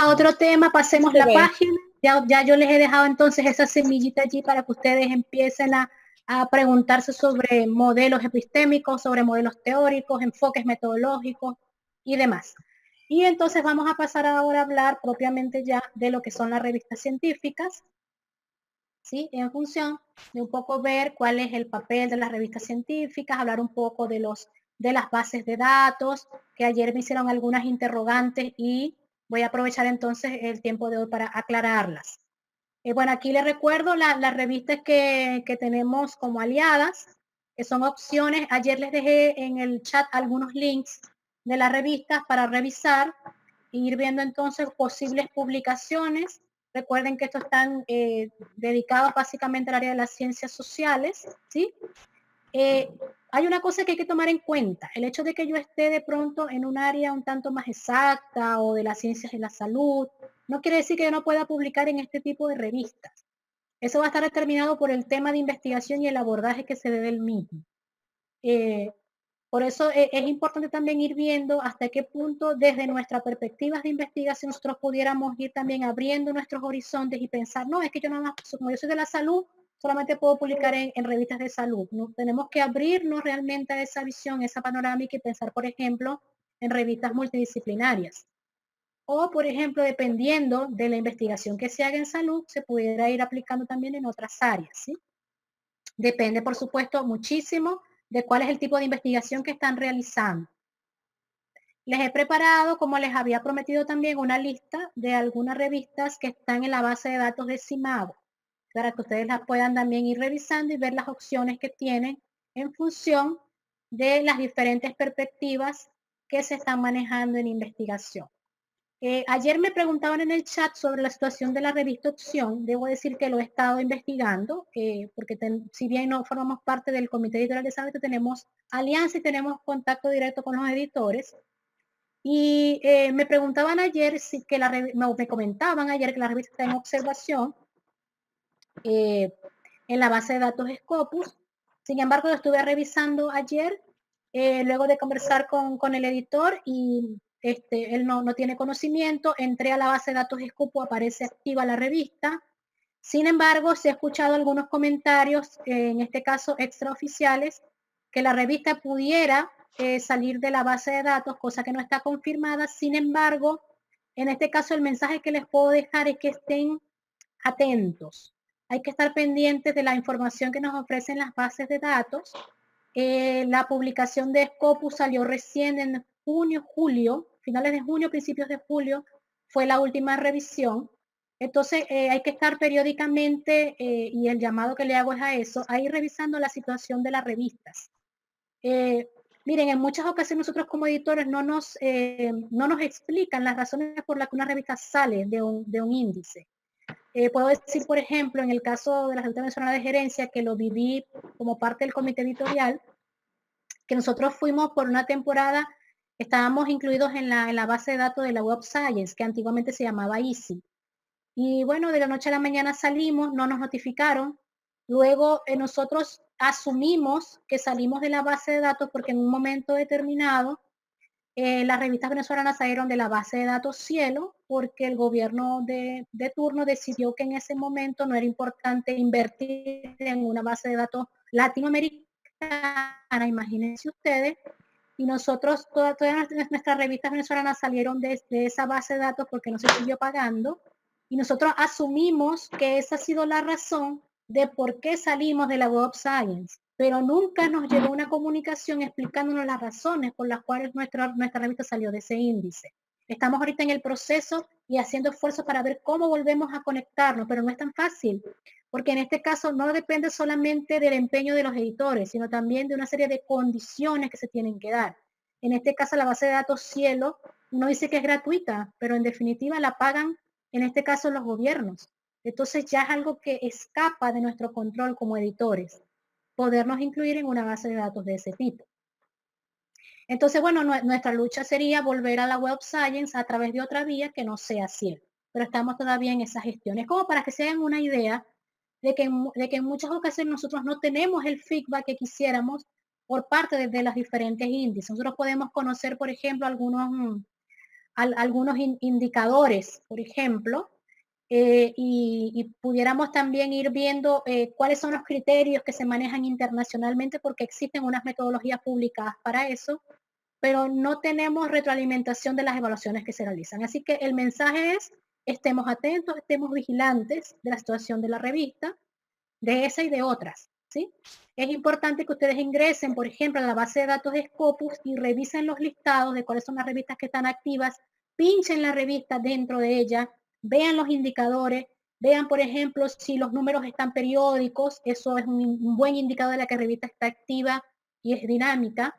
a otro tema, pasemos Se la ve. página. Ya yo les he dejado entonces esa semillita allí para que ustedes empiecen a preguntarse sobre modelos epistémicos, sobre modelos teóricos, enfoques metodológicos y demás. Y entonces vamos a pasar ahora a hablar propiamente ya de lo que son las revistas científicas, ¿sí? En función de un poco ver cuál es el papel de las revistas científicas, hablar un poco de las bases de datos, que ayer me hicieron algunas interrogantes y voy a aprovechar entonces el tiempo de hoy para aclararlas. Bueno, aquí les recuerdo las revistas que tenemos como aliadas, que son opciones. Ayer les dejé en el chat algunos links de las revistas para revisar e ir viendo entonces posibles publicaciones. Recuerden que estos están dedicados básicamente al área de las ciencias sociales, ¿sí? Hay una cosa que hay que tomar en cuenta. El hecho de que yo esté de pronto en un área un tanto más exacta o de las ciencias de la salud, no quiere decir que yo no pueda publicar en este tipo de revistas. Eso va a estar determinado por el tema de investigación y el abordaje que se dé del mismo. Por eso es importante también ir viendo hasta qué punto desde nuestras perspectivas de investigación nosotros pudiéramos ir también abriendo nuestros horizontes y pensar, no, es que yo nada más, como yo soy de la salud, solamente puedo publicar en revistas de salud. ¿No? Tenemos que abrirnos realmente a esa visión, esa panorámica y pensar, por ejemplo, en revistas multidisciplinarias. O, por ejemplo, dependiendo de la investigación que se haga en salud, se pudiera ir aplicando también en otras áreas, ¿sí? Depende, por supuesto, muchísimo de cuál es el tipo de investigación que están realizando. Les he preparado, como les había prometido también, una lista de algunas revistas que están en la base de datos de CIMAGO, para que ustedes las puedan también ir revisando y ver las opciones que tienen en función de las diferentes perspectivas que se están manejando en investigación. Ayer me preguntaban en el chat sobre la situación de la revista Opción. Debo decir que lo he estado investigando, porque si bien no formamos parte del comité editorial de Sabete, tenemos alianza y tenemos contacto directo con los editores. Y me preguntaban ayer, me comentaban ayer que la revista está en observación en la base de datos Scopus. Sin embargo, lo estuve revisando ayer, luego de conversar con el editor y él no tiene conocimiento. Entré a la base de datos Scopus, aparece activa la revista. Sin embargo, se ha escuchado algunos comentarios, en este caso extraoficiales, que la revista pudiera salir de la base de datos, cosa que no está confirmada. Sin embargo, en este caso el mensaje que les puedo dejar es que estén atentos. Hay que estar pendientes de la información que nos ofrecen las bases de datos. La publicación de Scopus salió recién en junio, julio, finales de junio, principios de julio, fue la última revisión. Entonces hay que estar periódicamente, y el llamado que le hago es a eso, a ir revisando la situación de las revistas. Miren, en muchas ocasiones nosotros como editores no nos explican las razones por las que una revista sale de un índice. Puedo decir, por ejemplo, en el caso de la Junta Nacional de Gerencia, que lo viví como parte del comité editorial, que nosotros fuimos por una temporada, estábamos incluidos en la base de datos de la Web Science, que antiguamente se llamaba EASY. Y bueno, de la noche a la mañana salimos, no nos notificaron. Luego nosotros asumimos que salimos de la base de datos porque en un momento determinado las revistas venezolanas salieron de la base de datos Cielo porque el gobierno de turno decidió que en ese momento no era importante invertir en una base de datos latinoamericana, imagínense ustedes, y nosotros, todas nuestras revistas venezolanas salieron de esa base de datos porque no se siguió pagando, y nosotros asumimos que esa ha sido la razón de por qué salimos de la Web Science, pero nunca nos llegó una comunicación explicándonos las razones por las cuales nuestra revista salió de ese índice. Estamos ahorita en el proceso y haciendo esfuerzos para ver cómo volvemos a conectarnos, pero no es tan fácil, porque en este caso no depende solamente del empeño de los editores, sino también de una serie de condiciones que se tienen que dar. En este caso la base de datos Cielo, uno dice que es gratuita, pero en definitiva la pagan, en este caso, los gobiernos. Entonces ya es algo que escapa de nuestro control como editores, podernos incluir en una base de datos de ese tipo. Entonces, bueno, nuestra lucha sería volver a la Web Science a través de otra vía que no sea Cielo, pero estamos todavía en esas gestiones, como para que se hagan una idea de que en muchas ocasiones nosotros no tenemos el feedback que quisiéramos por parte de los diferentes índices. Nosotros podemos conocer, por ejemplo, algunos indicadores, por ejemplo, y pudiéramos también ir viendo cuáles son los criterios que se manejan internacionalmente, porque existen unas metodologías publicadas para eso, pero no tenemos retroalimentación de las evaluaciones que se realizan. Así que el mensaje es, estemos atentos, estemos vigilantes de la situación de la revista, de esa y de otras, ¿sí? Es importante que ustedes ingresen, por ejemplo, a la base de datos de Scopus y revisen los listados de cuáles son las revistas que están activas, pinchen la revista dentro de ella, vean los indicadores, vean, por ejemplo, si los números están periódicos, eso es un buen indicador de la que la revista está activa y es dinámica.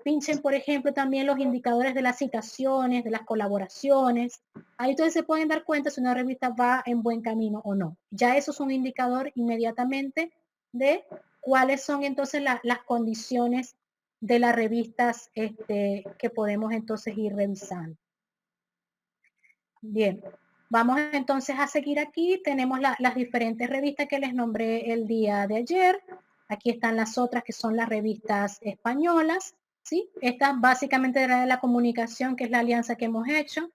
Pinchen, por ejemplo, también los indicadores de las citaciones, de las colaboraciones. Ahí ustedes se pueden dar cuenta si una revista va en buen camino o no. Ya eso es un indicador inmediatamente de cuáles son entonces las condiciones de las revistas que podemos entonces ir revisando. Bien, vamos entonces a seguir aquí. Tenemos las diferentes revistas que les nombré el día de ayer. Aquí están las otras que son las revistas españolas, ¿sí? Esta básicamente era de la comunicación, que es la alianza que hemos hecho.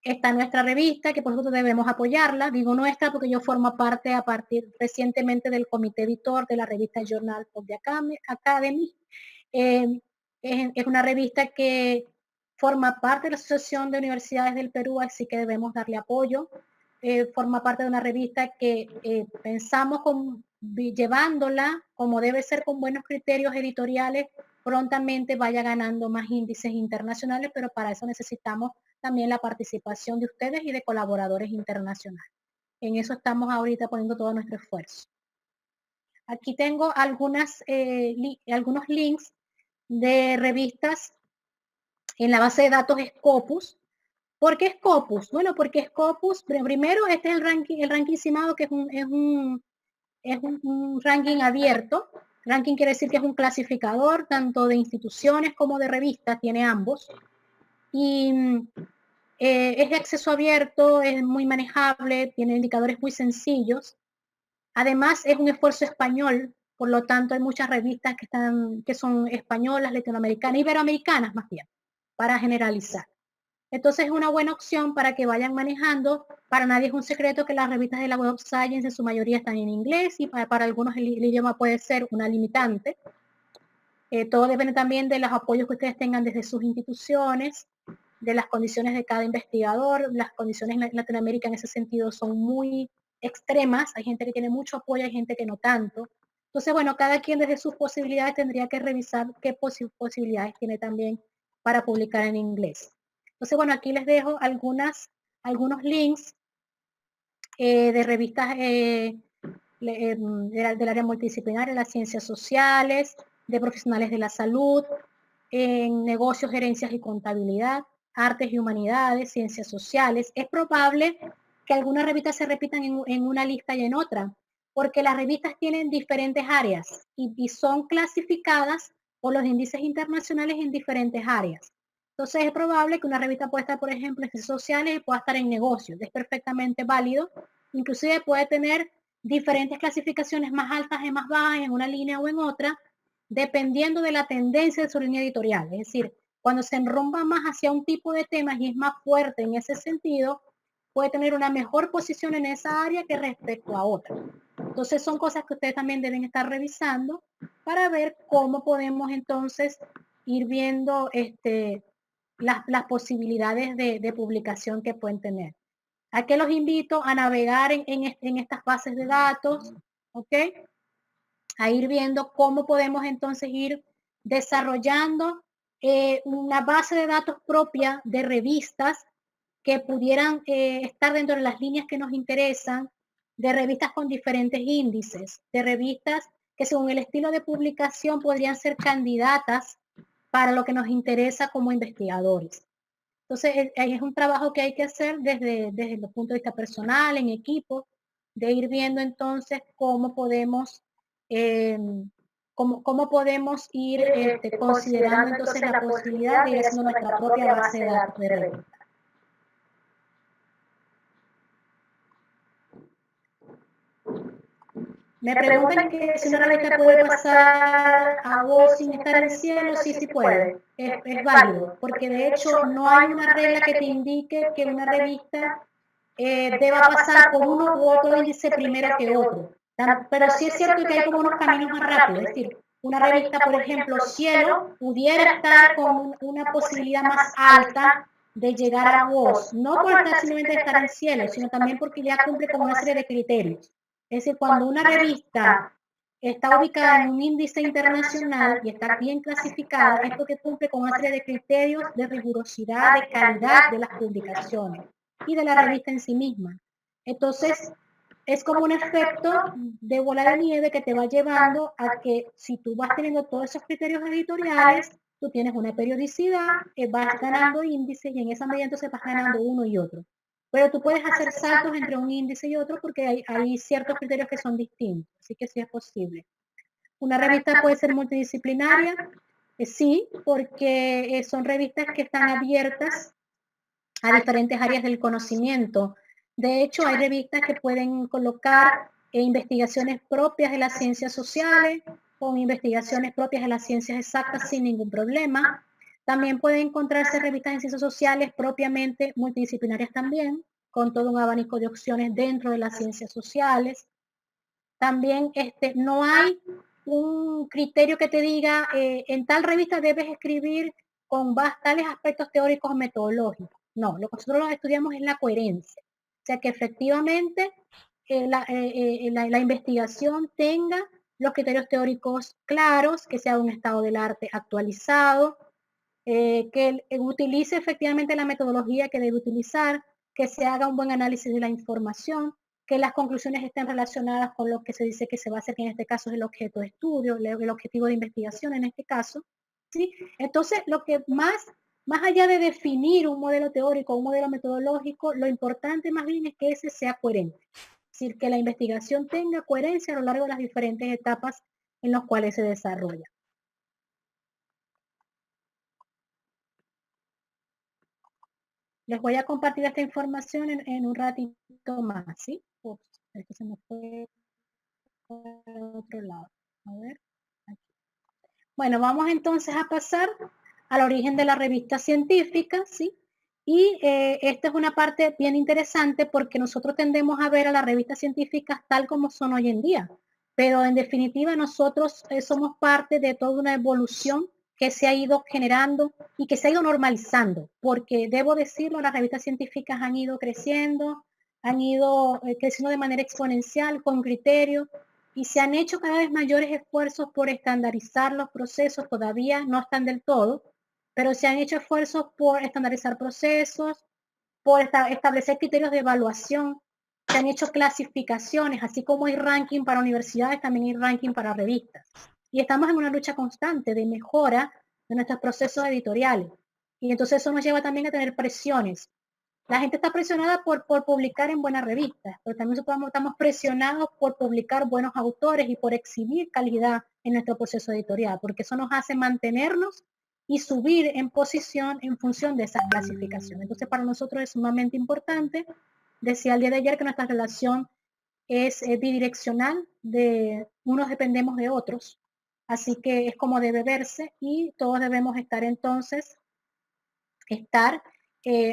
Está nuestra revista, que por supuesto debemos apoyarla. Digo nuestra porque yo formo parte a partir recientemente del comité editor de la revista Journal of the Academy. Es una revista que forma parte de la Asociación de Universidades del Perú, así que debemos darle apoyo. Forma parte de una revista que pensamos llevándola como debe ser, con buenos criterios editoriales, prontamente vaya ganando más índices internacionales, pero para eso necesitamos también la participación de ustedes y de colaboradores internacionales. En eso estamos ahorita poniendo todo nuestro esfuerzo. Aquí tengo algunos links de revistas en la base de datos Scopus. ¿Por qué Scopus? Bueno, porque Scopus, primero, este es el ranking estimado, que es un ranking abierto. Ranking quiere decir que es un clasificador tanto de instituciones como de revistas, tiene ambos. Y es de acceso abierto, es muy manejable, tiene indicadores muy sencillos. Además, es un esfuerzo español, por lo tanto hay muchas revistas que son españolas, latinoamericanas, iberoamericanas más bien, para generalizar. Entonces es una buena opción para que vayan manejando. Para nadie es un secreto que las revistas de la Web of Science en su mayoría están en inglés, y para algunos el idioma puede ser una limitante. Todo depende también de los apoyos que ustedes tengan desde sus instituciones, de las condiciones de cada investigador. Las condiciones en Latinoamérica en ese sentido son muy extremas. Hay gente que tiene mucho apoyo, hay gente que no tanto. Entonces, bueno, cada quien desde sus posibilidades tendría que revisar qué posibilidades tiene también para publicar en inglés. Entonces, bueno, aquí les dejo algunos links de revistas del área multidisciplinaria, las ciencias sociales, de profesionales de la salud, en negocios, gerencias y contabilidad, artes y humanidades, ciencias sociales. Es probable que algunas revistas se repitan en una lista y en otra, porque las revistas tienen diferentes áreas y son clasificadas por los índices internacionales en diferentes áreas. Entonces es probable que una revista pueda estar, por ejemplo, en ciencias sociales y pueda estar en negocios. Es perfectamente válido. Inclusive puede tener diferentes clasificaciones, más altas y más bajas, en una línea o en otra, dependiendo de la tendencia de su línea editorial. Es decir, cuando se enrumba más hacia un tipo de temas y es más fuerte en ese sentido, puede tener una mejor posición en esa área que respecto a otra. Entonces son cosas que ustedes también deben estar revisando para ver cómo podemos entonces ir viendo las posibilidades de publicación que pueden tener. ¿A qué los invito? A navegar en estas bases de datos, ¿ok? A ir viendo cómo podemos entonces ir desarrollando una base de datos propia de revistas que pudieran estar dentro de las líneas que nos interesan, de revistas con diferentes índices, de revistas que según el estilo de publicación podrían ser candidatas para lo que nos interesa como investigadores. Entonces, es un trabajo que hay que hacer desde el punto de vista personal, en equipo, de ir viendo entonces cómo podemos, eh, cómo podemos ir considerando entonces la posibilidad de ir haciendo nuestra propia base de datos de revistas. Me preguntan que si una revista puede pasar a vos sin estar en cielo, sí, sí puede, es válido, porque de hecho no hay una regla que te indique que una revista deba pasar por uno u otro índice primero que otro. Pero sí es cierto que hay como unos caminos más rápidos, es decir, una revista, por ejemplo, Cielo, pudiera estar con una posibilidad más alta de llegar a vos, no por estar simplemente de estar en Cielo, sino también porque ya cumple con una serie de criterios. Es decir, cuando una revista está ubicada en un índice internacional y está bien clasificada, es porque cumple con una serie de criterios de rigurosidad, de calidad de las publicaciones y de la revista en sí misma. Entonces, es como un efecto de bola de nieve que te va llevando a que si tú vas teniendo todos esos criterios editoriales, tú tienes una periodicidad, vas ganando índices y en esa medida entonces vas ganando uno y otro. Pero tú puedes hacer saltos entre un índice y otro porque hay ciertos criterios que son distintos, así que sí es posible. Una revista puede ser multidisciplinaria, sí, porque son revistas que están abiertas a diferentes áreas del conocimiento. De hecho, hay revistas que pueden colocar investigaciones propias de las ciencias sociales o investigaciones propias de las ciencias exactas sin ningún problema. También pueden encontrarse revistas en ciencias sociales propiamente multidisciplinarias también, con todo un abanico de opciones dentro de las ciencias sociales. También no hay un criterio que te diga, en tal revista debes escribir con tales aspectos teóricos o metodológicos. No, lo que nosotros estudiamos es la coherencia. O sea, que efectivamente la investigación tenga los criterios teóricos claros, que sea un estado del arte actualizado, que utilice efectivamente la metodología que debe utilizar, que se haga un buen análisis de la información, que las conclusiones estén relacionadas con lo que se dice que se va a hacer, que en este caso es el objeto de estudio, el objetivo de investigación en este caso. ¿Sí? Entonces, lo que más allá de definir un modelo teórico, un modelo metodológico, lo importante más bien es que ese sea coherente. Es decir, que la investigación tenga coherencia a lo largo de las diferentes etapas en las cuales se desarrolla. Les voy a compartir esta información en un ratito más, ¿sí? Ups, esto se me fue por otro lado. A ver, aquí. Bueno, vamos entonces a pasar al origen de la revista científica, ¿sí? Y esta es una parte bien interesante porque nosotros tendemos a ver a las revistas científicas tal como son hoy en día, pero en definitiva nosotros somos parte de toda una evolución que se ha ido generando y que se ha ido normalizando, porque debo decirlo, las revistas científicas han ido creciendo de manera exponencial, con criterio, y se han hecho cada vez mayores esfuerzos por estandarizar los procesos, todavía no están del todo, pero se han hecho esfuerzos por estandarizar procesos, por establecer criterios de evaluación, se han hecho clasificaciones, así como hay ranking para universidades, también hay ranking para revistas. Y estamos en una lucha constante de mejora de nuestros procesos editoriales. Y entonces eso nos lleva también a tener presiones. La gente está presionada por publicar en buenas revistas, pero también estamos presionados por publicar buenos autores y por exhibir calidad en nuestro proceso editorial, porque eso nos hace mantenernos y subir en posición en función de esa clasificación. Entonces, para nosotros es sumamente importante. Decía el día de ayer que nuestra relación es bidireccional, de unos dependemos de otros, así que es como debe verse y todos debemos estar entonces,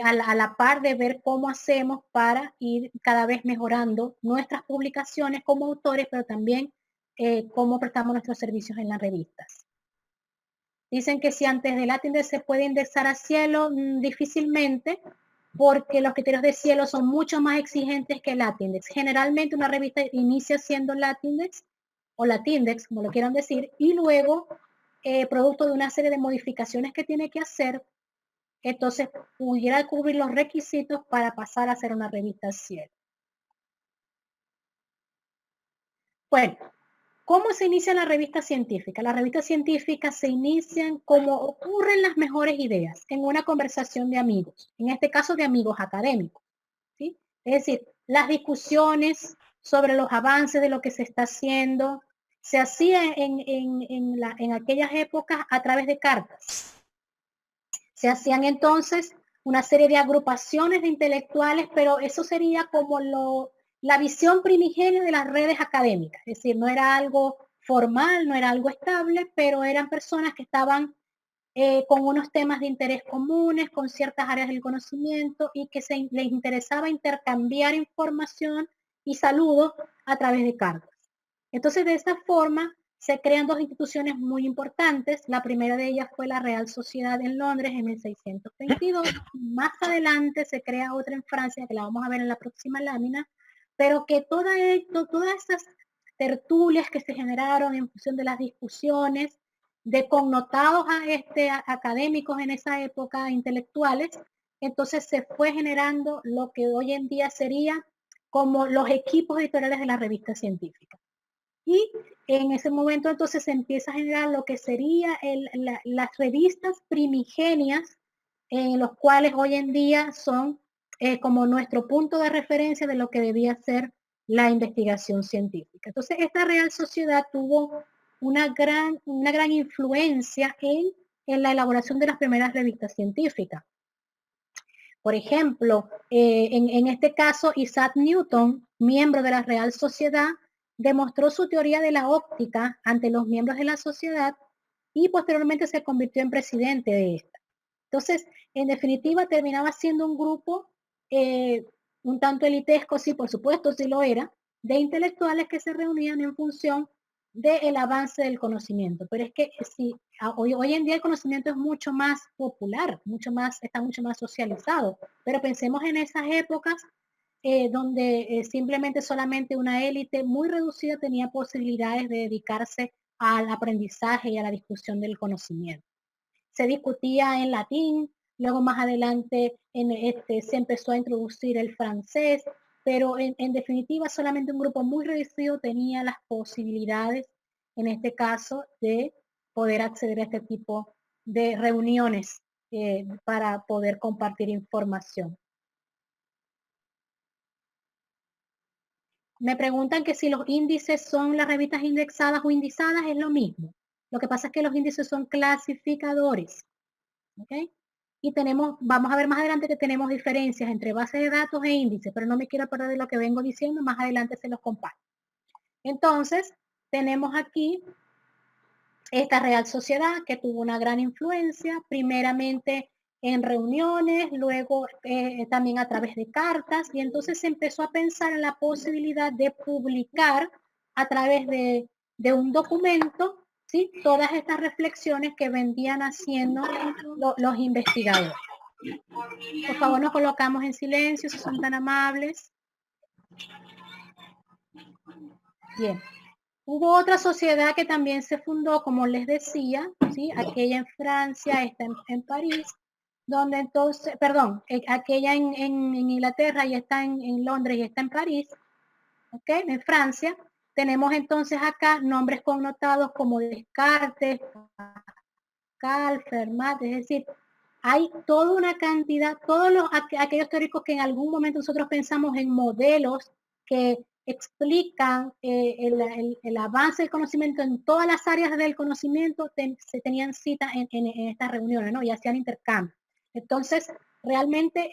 a la par de ver cómo hacemos para ir cada vez mejorando nuestras publicaciones como autores, pero también cómo prestamos nuestros servicios en las revistas. Dicen que si antes del Latindex se puede indexar a Cielo, difícilmente, porque los criterios de Cielo son mucho más exigentes que el Latindex. Generalmente una revista inicia siendo Latindex o Latindex, como lo quieran decir, y luego, producto de una serie de modificaciones que tiene que hacer, entonces pudiera cubrir los requisitos para pasar a ser una revista Cielo. Bueno, ¿cómo se inicia la revista científica? Las revistas científicas se inician como ocurren las mejores ideas, en una conversación de amigos, en este caso de amigos académicos, ¿sí? Es decir, las discusiones sobre los avances de lo que se está haciendo se hacían en aquellas épocas a través de cartas. Se hacían entonces una serie de agrupaciones de intelectuales, pero eso sería como la visión primigenia de las redes académicas, es decir, no era algo formal, no era algo estable, pero eran personas que estaban con unos temas de interés comunes, con ciertas áreas del conocimiento y que les interesaba intercambiar información y saludos a través de cartas. Entonces, de esta forma, se crean dos instituciones muy importantes. La primera de ellas fue la Real Sociedad en Londres en 1622. Más adelante se crea otra en Francia, que la vamos a ver en la próxima lámina, pero que todas esas tertulias que se generaron en función de las discusiones de connotados académicos en esa época, intelectuales, entonces se fue generando lo que hoy en día sería como los equipos editoriales de la revista científica. Y en ese momento entonces se empieza a generar lo que sería las revistas primigenias, en los cuales hoy en día son como nuestro punto de referencia de lo que debía ser la investigación científica. Entonces esta Real Sociedad tuvo una gran influencia en la elaboración de las primeras revistas científicas. Por ejemplo, en este caso, Isaac Newton, miembro de la Real Sociedad, demostró su teoría de la óptica ante los miembros de la sociedad y posteriormente se convirtió en presidente de esta. Entonces, en definitiva, terminaba siendo un grupo un tanto elitesco, sí, por supuesto, sí lo era, de intelectuales que se reunían en función del avance del conocimiento. Pero es que si hoy en día el conocimiento es mucho más popular, está mucho más socializado, pero pensemos en esas épocas donde simplemente solamente una élite muy reducida tenía posibilidades de dedicarse al aprendizaje y a la discusión del conocimiento. Se discutía en latín, luego más adelante se empezó a introducir el francés, pero en definitiva solamente un grupo muy reducido tenía las posibilidades, en este caso, de poder acceder a este tipo de reuniones para poder compartir información. Me preguntan que si los índices son las revistas indexadas o indizadas, es lo mismo. Lo que pasa es que los índices son clasificadores. ¿Ok? Y vamos a ver más adelante que tenemos diferencias entre bases de datos e índices, pero no me quiero perder de lo que vengo diciendo, más adelante se los comparto. Entonces, tenemos aquí esta Real Sociedad que tuvo una gran influencia, primeramente en reuniones, luego también a través de cartas, y entonces se empezó a pensar en la posibilidad de publicar a través de un documento, ¿sí? Todas estas reflexiones que vendían haciendo los investigadores. Por favor, nos colocamos en silencio si son tan amables. Bien. Hubo otra sociedad que también se fundó, como les decía, ¿sí? Aquella en Francia, esta en París, donde entonces, perdón, aquella en Inglaterra y está en Londres y está en París, ¿ok? En Francia. Tenemos entonces acá nombres connotados como Descartes, Pascal, Fermat, es decir, hay toda una cantidad, aquellos teóricos que en algún momento nosotros pensamos en modelos que explican el avance del conocimiento en todas las áreas del conocimiento, se tenían cita en estas reuniones, ¿no? Y hacían intercambio. Entonces, realmente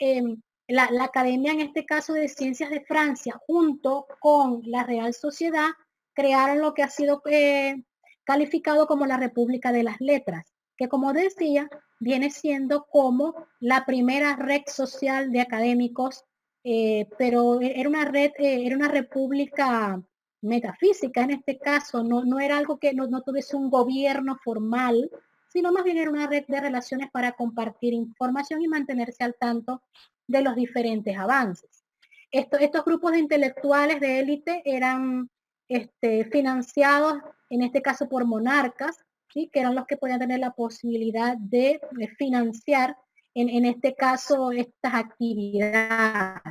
la Academia, en este caso de Ciencias de Francia, junto con la Real Sociedad, crearon lo que ha sido calificado como la República de las Letras, que como decía, viene siendo como la primera red social de académicos, pero era una red, era una república metafísica en este caso, no era algo que no tuviese un gobierno formal, sino más bien era una red de relaciones para compartir información y mantenerse al tanto de los diferentes avances. Estos grupos de intelectuales de élite eran financiados, en este caso por monarcas, ¿sí? Que eran los que podían tener la posibilidad de financiar, en este caso, estas actividades.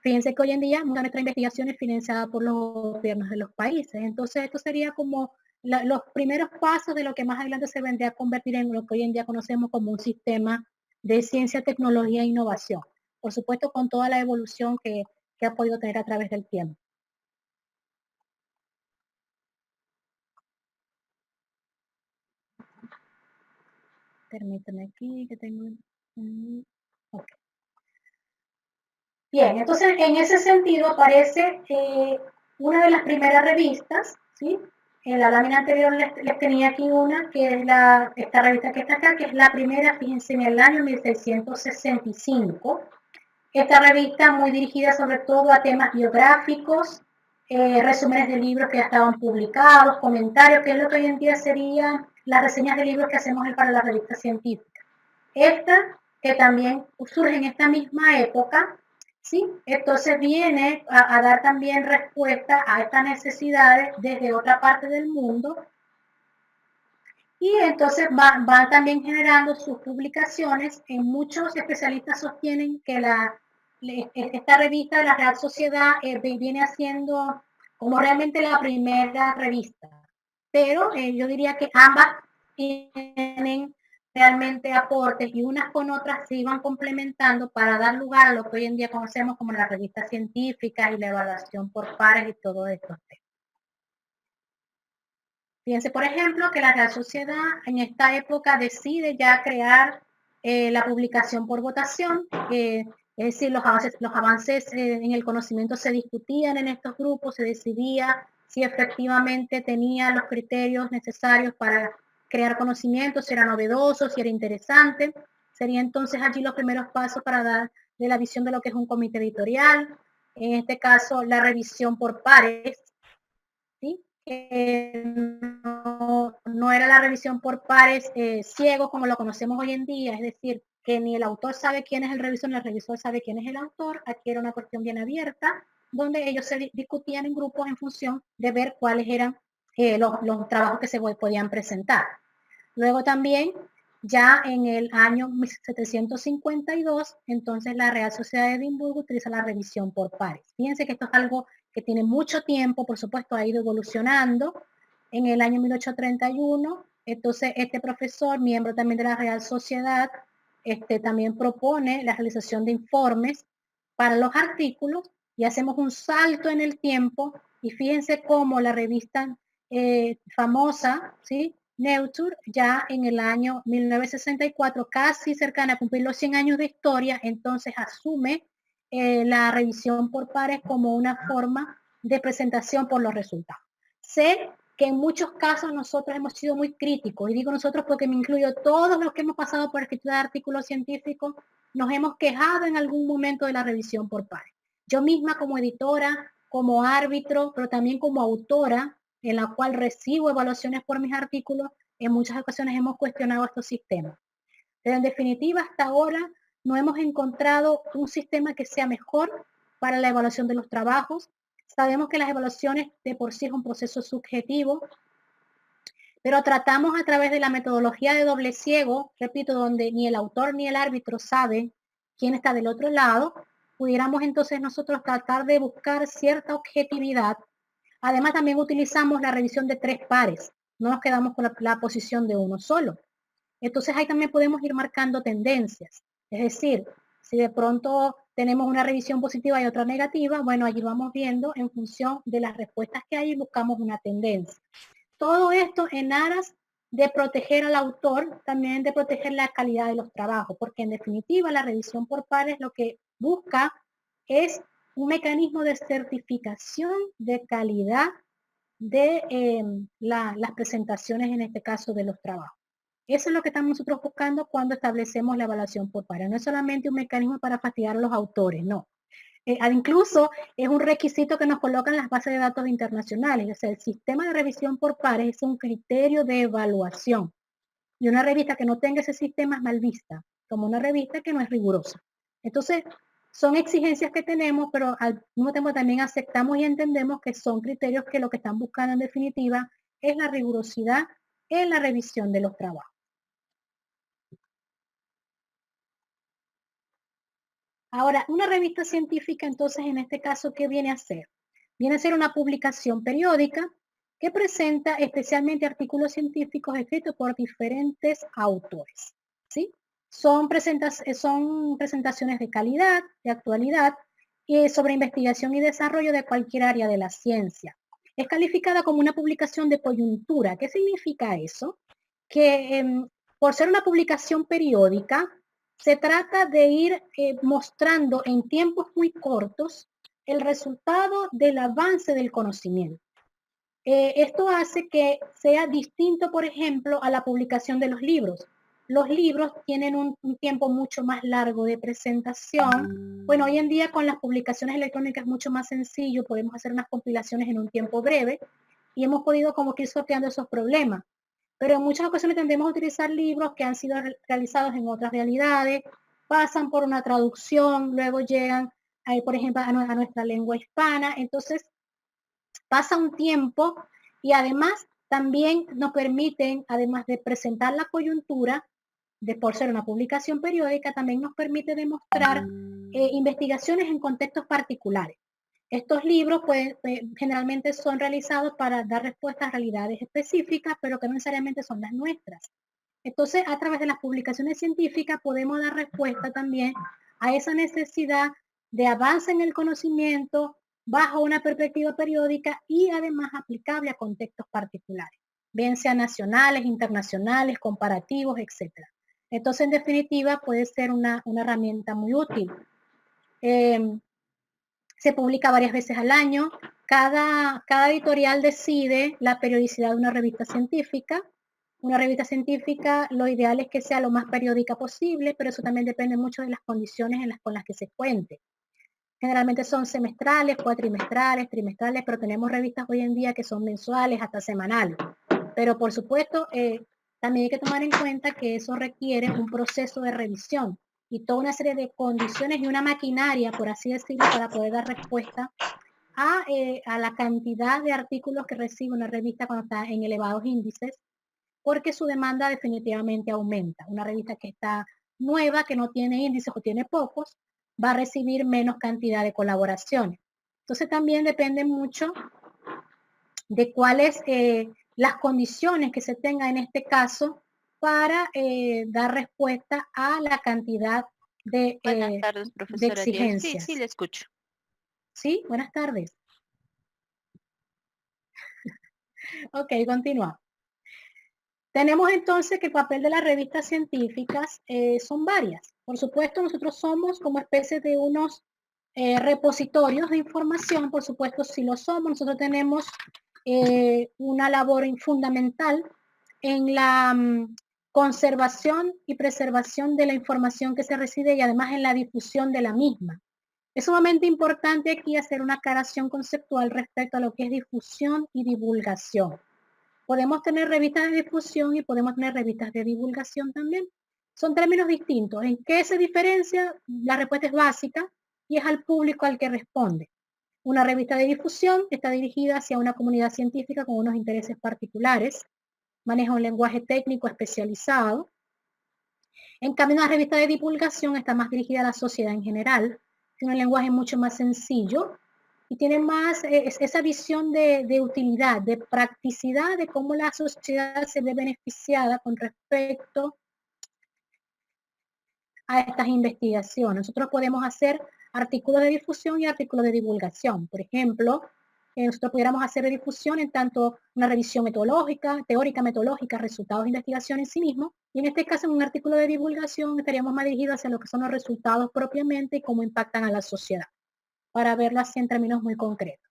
Fíjense que hoy en día mucha de nuestra investigación es financiada por los gobiernos de los países. Entonces, esto sería como los primeros pasos de lo que más adelante se vendría a convertir en lo que hoy en día conocemos como un sistema de ciencia, tecnología e innovación. Por supuesto, con toda la evolución que ha podido tener a través del tiempo. Permítame aquí que tengo... Okay. Bien, entonces en ese sentido aparece una de las primeras revistas, ¿sí? En la lámina anterior les tenía aquí una, que es esta revista que está acá, que es la primera, fíjense, en el año 1665. Esta revista muy dirigida sobre todo a temas biográficos, resúmenes de libros que ya estaban publicados, comentarios, que es lo que hoy en día serían las reseñas de libros que hacemos para la revista científica. Esta, que también surge en esta misma época, ¿sí? Entonces viene a dar también respuesta a estas necesidades desde otra parte del mundo y entonces van también generando sus publicaciones. En muchos especialistas sostienen que esta revista de la Real Sociedad viene haciendo como realmente la primera revista, pero yo diría que ambas tienen realmente aportes y unas con otras se iban complementando para dar lugar a lo que hoy en día conocemos como las revistas científicas y la evaluación por pares y todo esto. Fíjense, por ejemplo, que la Real Sociedad en esta época decide ya crear la publicación por votación, es decir, los avances en el conocimiento se discutían en estos grupos, se decidía si efectivamente tenía los criterios necesarios para crear conocimiento, si era novedoso, si era interesante. Sería entonces allí los primeros pasos para dar de la visión de lo que es un comité editorial, en este caso la revisión por pares, ¿sí? No era la revisión por pares ciegos como lo conocemos hoy en día, es decir, que ni el autor sabe quién es el revisor, ni el revisor sabe quién es el autor. Aquí era una cuestión bien abierta, donde ellos se discutían en grupos en función de ver cuáles eran los trabajos que se podían presentar. Luego también, ya en el año 1752, entonces la Real Sociedad de Edimburgo utiliza la revisión por pares. Fíjense que esto es algo que tiene mucho tiempo, por supuesto, ha ido evolucionando. En el año 1831, entonces este profesor, miembro también de la Real Sociedad, también propone la realización de informes para los artículos y hacemos un salto en el tiempo y fíjense cómo la revista famosa, ¿sí? Neutur, ya en el año 1964, casi cercana a cumplir los 100 años de historia, entonces asume la revisión por pares como una forma de presentación por los resultados. Sé que en muchos casos nosotros hemos sido muy críticos, y digo nosotros porque me incluyo todos los que hemos pasado por escritura de artículos científicos, nos hemos quejado en algún momento de la revisión por pares. Yo misma como editora, como árbitro, pero también como autora, en la cual recibo evaluaciones por mis artículos, en muchas ocasiones hemos cuestionado estos sistemas. Pero en definitiva, hasta ahora no hemos encontrado un sistema que sea mejor para la evaluación de los trabajos. Sabemos que las evaluaciones de por sí es un proceso subjetivo, pero tratamos a través de la metodología de doble ciego, repito, donde ni el autor ni el árbitro sabe quién está del otro lado, pudiéramos entonces nosotros tratar de buscar cierta objetividad. Además, también utilizamos la revisión de 3 pares, no nos quedamos con la posición de uno solo. Entonces ahí también podemos ir marcando tendencias. Es decir, si de pronto tenemos una revisión positiva y otra negativa, bueno, allí vamos viendo en función de las respuestas que hay y buscamos una tendencia. Todo esto en aras de proteger al autor, también de proteger la calidad de los trabajos, porque en definitiva la revisión por pares lo que busca es un mecanismo de certificación de calidad de las presentaciones, en este caso de los trabajos. Eso es lo que estamos nosotros buscando cuando establecemos la evaluación por pares. No es solamente un mecanismo para fastidiar a los autores, no. Incluso es un requisito que nos colocan las bases de datos internacionales. O sea, el sistema de revisión por pares es un criterio de evaluación. Y una revista que no tenga ese sistema es mal vista, como una revista que no es rigurosa. Entonces, son exigencias que tenemos, pero al mismo tiempo también aceptamos y entendemos que son criterios que lo que están buscando en definitiva es la rigurosidad en la revisión de los trabajos. Ahora, una revista científica, entonces, en este caso, ¿qué viene a ser? Viene a ser una publicación periódica que presenta especialmente artículos científicos escritos por diferentes autores, ¿sí? Son presentaciones de calidad, de actualidad, sobre investigación y desarrollo de cualquier área de la ciencia. Es calificada como una publicación de coyuntura. ¿Qué significa eso? Que por ser una publicación periódica, Se trata de ir mostrando en tiempos muy cortos el resultado del avance del conocimiento. Esto hace que sea distinto, por ejemplo, a la publicación de los libros. Los libros tienen un tiempo mucho más largo de presentación. Bueno, hoy en día con las publicaciones electrónicas es mucho más sencillo, podemos hacer unas compilaciones en un tiempo breve y hemos podido como que ir sorteando esos problemas. Pero en muchas ocasiones tendemos a utilizar libros que han sido realizados en otras realidades, pasan por una traducción, luego llegan, por ejemplo, a nuestra lengua hispana. Entonces, pasa un tiempo y además también nos permiten, además de presentar la coyuntura, de por ser una publicación periódica, también nos permite demostrar investigaciones en contextos particulares. Estos libros pues, generalmente son realizados para dar respuestas a realidades específicas, pero que no necesariamente son las nuestras. Entonces, a través de las publicaciones científicas podemos dar respuesta también a esa necesidad de avance en el conocimiento bajo una perspectiva periódica y además aplicable a contextos particulares, bien sean nacionales, internacionales, comparativos, etc. Entonces, en definitiva, puede ser una herramienta muy útil. Se publica varias veces al año. Cada editorial decide la periodicidad de una revista científica. Una revista científica, lo ideal es que sea lo más periódica posible, pero eso también depende mucho de las condiciones con las que se cuente. Generalmente son semestrales, cuatrimestrales, trimestrales, pero tenemos revistas hoy en día que son mensuales hasta semanales. Pero por supuesto, también hay que tomar en cuenta que eso requiere un proceso de revisión y toda una serie de condiciones y una maquinaria, por así decirlo, para poder dar respuesta a la cantidad de artículos que recibe una revista cuando está en elevados índices, porque su demanda definitivamente aumenta. Una revista que está nueva, que no tiene índices o tiene pocos, va a recibir menos cantidad de colaboraciones. Entonces también depende mucho de cuáles las condiciones que se tenga en este caso para dar respuesta a la cantidad Buenas tardes, de profesora Diel. Sí, exigencias. sí, le escucho. ¿Sí? Buenas tardes. Ok, continúa. Tenemos entonces que el papel de las revistas científicas son varias. Por supuesto, nosotros somos como especie de unos repositorios de información, por supuesto, si lo somos, nosotros tenemos una labor fundamental en la conservación y preservación de la información que se recibe y además en la difusión de la misma. Es sumamente importante aquí hacer una aclaración conceptual respecto a lo que es difusión y divulgación. Podemos tener revistas de difusión y podemos tener revistas de divulgación también. Son términos distintos. ¿En qué se diferencia? La respuesta es básica y es al público al que responde. Una revista de difusión está dirigida hacia una comunidad científica con unos intereses particulares, maneja un lenguaje técnico especializado. En cambio, una revista de divulgación está más dirigida a la sociedad en general, tiene un lenguaje mucho más sencillo y tiene más esa visión de utilidad, de practicidad, de cómo la sociedad se ve beneficiada con respecto a estas investigaciones. Nosotros podemos hacer artículos de difusión y artículos de divulgación. Por ejemplo, nosotros pudiéramos hacer de difusión en tanto una revisión metodológica, teórica, metodológica, resultados de investigación en sí mismo, y en este caso en un artículo de divulgación estaríamos más dirigidos hacia lo que son los resultados propiamente y cómo impactan a la sociedad, para verlo así en términos muy concretos.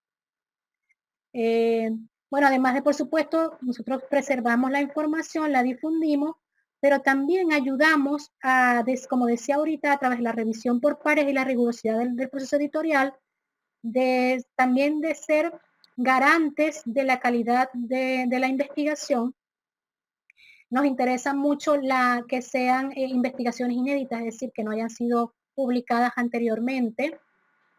Bueno, además de, por supuesto, nosotros preservamos la información, la difundimos, pero también ayudamos a, como decía ahorita, a través de la revisión por pares y la rigurosidad del proceso editorial, también de ser garantes de la calidad de la investigación. Nos interesa mucho que sean investigaciones inéditas, es decir, que no hayan sido publicadas anteriormente.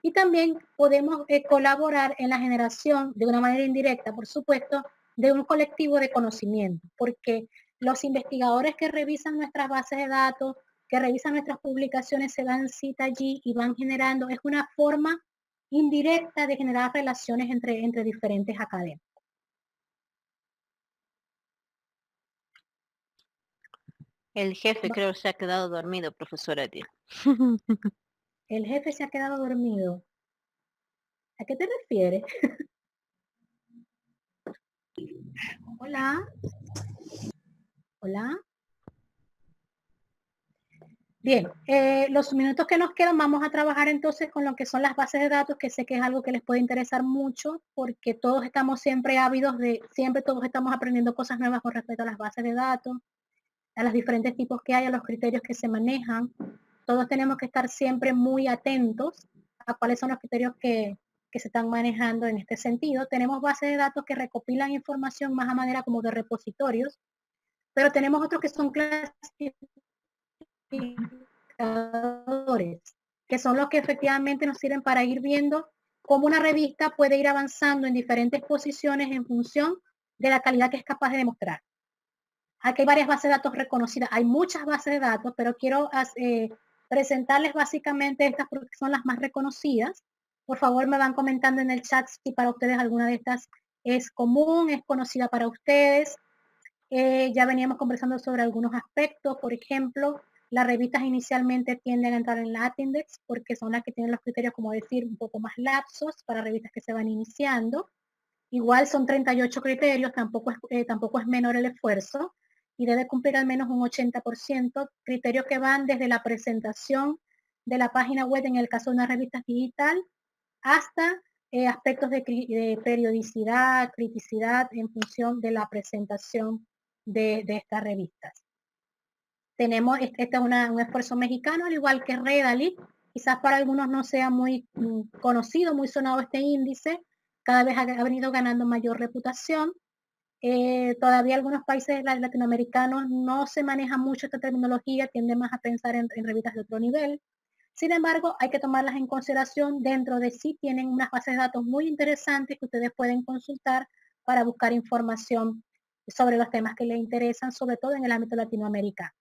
Y también podemos colaborar en la generación, de una manera indirecta, por supuesto, de un colectivo de conocimiento, porque los investigadores que revisan nuestras bases de datos, que revisan nuestras publicaciones, se dan cita allí y van generando, es una forma indirecta de generar relaciones entre diferentes académicos. El jefe creo se ha quedado dormido, profesora Diel. El jefe se ha quedado dormido. ¿A qué te refieres? Hola. Hola. Bien, los minutos que nos quedan vamos a trabajar entonces con lo que son las bases de datos, que sé que es algo que les puede interesar mucho, porque todos estamos siempre ávidos siempre todos estamos aprendiendo cosas nuevas con respecto a las bases de datos, a los diferentes tipos que hay, a los criterios que se manejan. Todos tenemos que estar siempre muy atentos a cuáles son los criterios que se están manejando en este sentido. Tenemos bases de datos que recopilan información más a manera como de repositorios, pero tenemos otros que son clasificadores, que son los que efectivamente nos sirven para ir viendo cómo una revista puede ir avanzando en diferentes posiciones en función de la calidad que es capaz de demostrar. Aquí hay varias bases de datos reconocidas, hay muchas bases de datos, pero quiero presentarles básicamente estas porque son las más reconocidas. Por favor, me van comentando en el chat si para ustedes alguna de estas es común, es conocida para ustedes. Ya veníamos conversando sobre algunos aspectos, por ejemplo, las revistas inicialmente tienden a entrar en Latindex porque son las que tienen los criterios, como decir, un poco más lapsos para revistas que se van iniciando. Igual son 38 criterios, tampoco es menor el esfuerzo y debe cumplir al menos un 80%, criterios que van desde la presentación de la página web en el caso de una revista digital hasta aspectos de periodicidad, criticidad en función de la presentación de estas revistas. Tenemos, este es un esfuerzo mexicano, al igual que Redalyt. Quizás para algunos no sea muy conocido, muy sonado este índice, cada vez ha venido ganando mayor reputación. Todavía algunos países latinoamericanos no se maneja mucho esta terminología, tienden más a pensar en revistas de otro nivel. Sin embargo, hay que tomarlas en consideración. Dentro de sí tienen unas bases de datos muy interesantes que ustedes pueden consultar para buscar información sobre los temas que les interesan, sobre todo en el ámbito latinoamericano.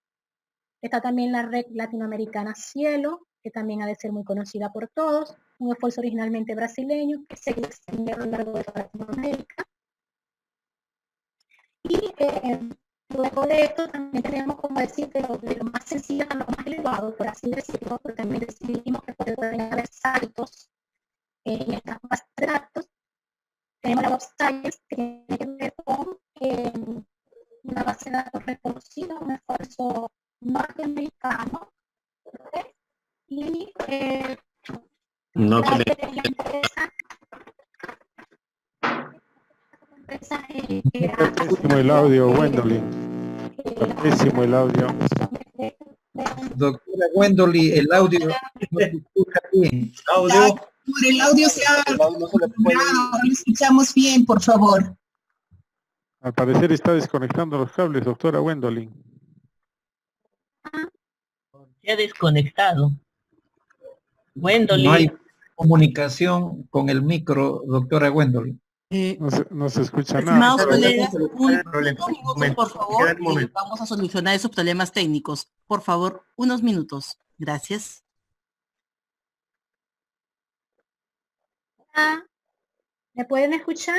Está también la red latinoamericana Cielo, que también ha de ser muy conocida por todos, un esfuerzo originalmente brasileño que se extendió a lo largo de toda Latinoamérica. Y luego de esto también tenemos, como decir, de lo más sencillo a lo más elevado, por así decirlo, porque también decidimos que pueden haber saltos en estas bases de datos. Tenemos la Web Science, que tiene que ver con una base de datos reconocida, un esfuerzo norteamericano, ¿okay? Y No te la empresa Está pésimo el audio, Wendolyn. Está pésimo el audio. Doctora Wendolyn, el audio no se escucha bien. El audio se ha no lo escuchamos bien, por favor. Al parecer está desconectando los cables, doctora Wendolyn. Se ha desconectado. Wendolyn. No hay comunicación con el micro, doctora Wendolyn. No se escucha Estimados nada. colegas, unos minutos, por favor, vamos a solucionar esos problemas técnicos. Por favor, unos minutos. Gracias. ¿Me pueden escuchar?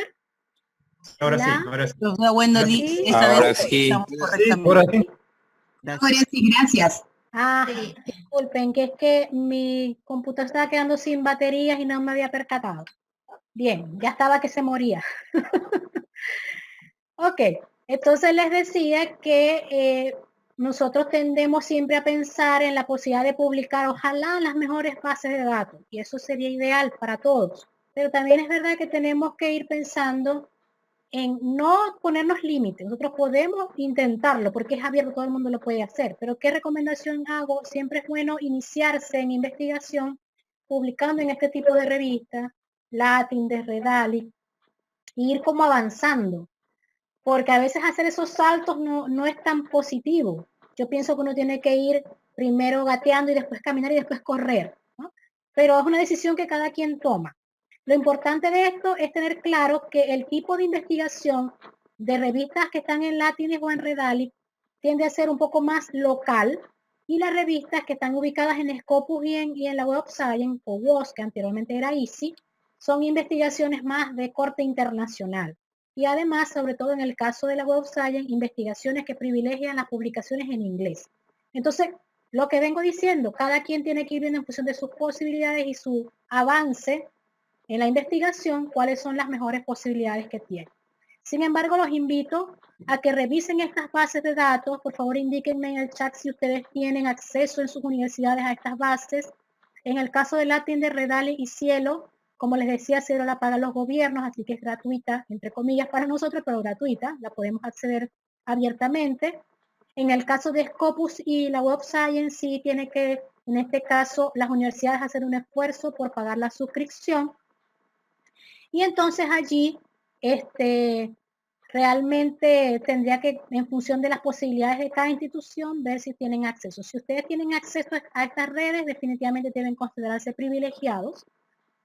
Ahora sí, ¿Hola? ahora sí. Doctora Wendolyn, Sí. esta Ahora vez sí. estamos correctamente. Ahora sí. Ahora sí, gracias. Disculpen, que es que mi computadora estaba quedando sin baterías y no me había percatado. Bien, ya estaba que se moría. Ok, entonces les decía que nosotros tendemos siempre a pensar en la posibilidad de publicar, ojalá, las mejores bases de datos, y eso sería ideal para todos. Pero también es verdad que tenemos que ir pensando en no ponernos límites. Nosotros podemos intentarlo porque es abierto, todo el mundo lo puede hacer. Pero ¿qué recomendación hago? Siempre es bueno iniciarse en investigación publicando en este tipo de revistas, Latindex, Redalyt, e ir como avanzando. Porque a veces hacer esos saltos no es tan positivo. Yo pienso que uno tiene que ir primero gateando y después caminar y después correr, ¿no? Pero es una decisión que cada quien toma. Lo importante de esto es tener claro que el tipo de investigación de revistas que están en Latindex o en Redalyt tiende a ser un poco más local, y las revistas que están ubicadas en Scopus y en la Web Science o WOS, que anteriormente era EASY, son investigaciones más de corte internacional. Y además, sobre todo en el caso de la Web Science, investigaciones que privilegian las publicaciones en inglés. Entonces, lo que vengo diciendo, cada quien tiene que ir viendo en función de sus posibilidades y su avance en la investigación, cuáles son las mejores posibilidades que tiene. Sin embargo, los invito a que revisen estas bases de datos. Por favor, indíquenme en el chat si ustedes tienen acceso en sus universidades a estas bases. En el caso de Latin, de Redale y Cielo, como les decía, Cielo la pagan los gobiernos, así que es gratuita, entre comillas, para nosotros, pero gratuita. La podemos acceder abiertamente. En el caso de Scopus y la Web Science, sí tiene que, en este caso, las universidades hacer un esfuerzo por pagar la suscripción. Y entonces allí, realmente tendría que, en función de las posibilidades de cada institución, ver si tienen acceso. Si ustedes tienen acceso a estas redes, definitivamente deben considerarse privilegiados,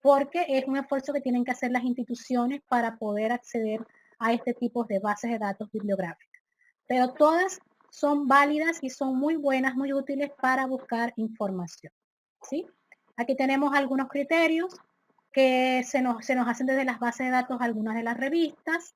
porque es un esfuerzo que tienen que hacer las instituciones para poder acceder a este tipo de bases de datos bibliográficas. Pero todas son válidas y son muy buenas, muy útiles para buscar información, ¿sí? Aquí tenemos algunos criterios que se nos hacen desde las bases de datos algunas de las revistas.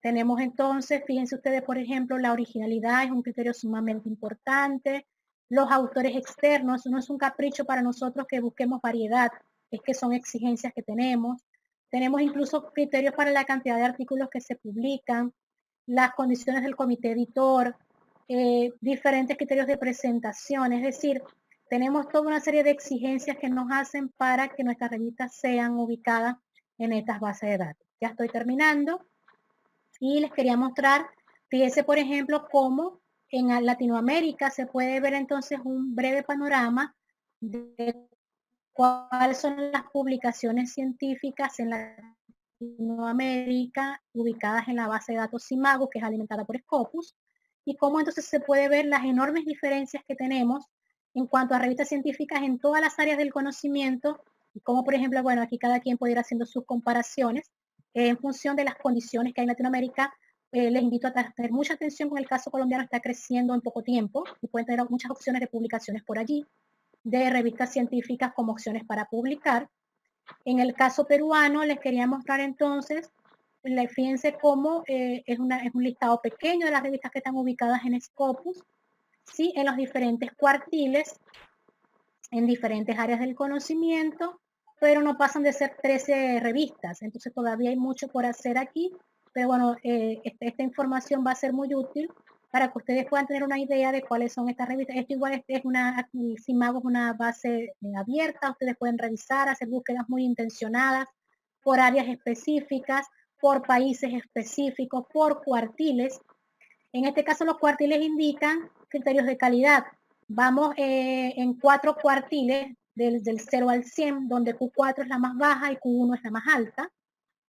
Tenemos entonces, fíjense ustedes, por ejemplo, la originalidad es un criterio sumamente importante. Los autores externos, no es un capricho para nosotros que busquemos variedad, es que son exigencias que tenemos. Tenemos incluso criterios para la cantidad de artículos que se publican, las condiciones del comité editor, diferentes criterios de presentación, es decir, tenemos toda una serie de exigencias que nos hacen para que nuestras revistas sean ubicadas en estas bases de datos. Ya estoy terminando. Y les quería mostrar, fíjense por ejemplo, cómo en Latinoamérica se puede ver entonces un breve panorama de cuáles son las publicaciones científicas en Latinoamérica ubicadas en la base de datos Simago, que es alimentada por Scopus, y cómo entonces se puede ver las enormes diferencias que tenemos en cuanto a revistas científicas en todas las áreas del conocimiento, y cómo, por ejemplo, bueno, aquí cada quien puede ir haciendo sus comparaciones, en función de las condiciones que hay en Latinoamérica. Les invito a tener mucha atención con el caso colombiano, está creciendo en poco tiempo y pueden tener muchas opciones de publicaciones por allí, de revistas científicas como opciones para publicar. En el caso peruano les quería mostrar entonces, fíjense cómo es un listado pequeño de las revistas que están ubicadas en Scopus, ¿sí? En los diferentes cuartiles, en diferentes áreas del conocimiento, pero no pasan de ser 13 revistas, entonces todavía hay mucho por hacer aquí, pero bueno, esta información va a ser muy útil para que ustedes puedan tener una idea de cuáles son estas revistas. Esto igual es una, Simago es una base abierta, ustedes pueden revisar, hacer búsquedas muy intencionadas por áreas específicas, por países específicos, por cuartiles. En este caso los cuartiles indican criterios de calidad. Vamos en 4 cuartiles del 0 al 100, donde Q4 es la más baja y Q1 es la más alta.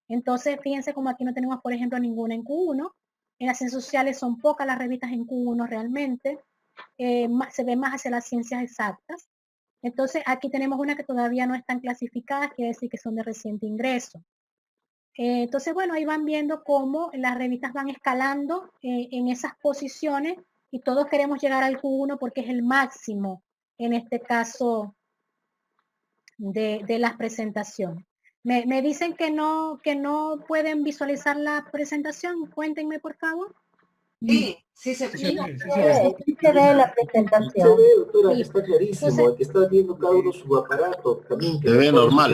Entonces, fíjense como aquí no tenemos, por ejemplo, ninguna en Q1. En las ciencias sociales son pocas las revistas en Q1 realmente. Se ve más hacia las ciencias exactas. Entonces, aquí tenemos una que todavía no están clasificadas, quiere decir que son de reciente ingreso. Entonces, bueno, ahí van viendo cómo las revistas van escalando en esas posiciones y todos queremos llegar al Q1 porque es el máximo, en este caso, de las presentaciones. Me dicen que no pueden visualizar la presentación. Cuéntenme, por favor. Sí, sí se Sí, se ve la presentación. Se ve, doctora, Sí. está clarísimo. Entonces, Aquí está viendo cada uno su aparato también. Se ve normal.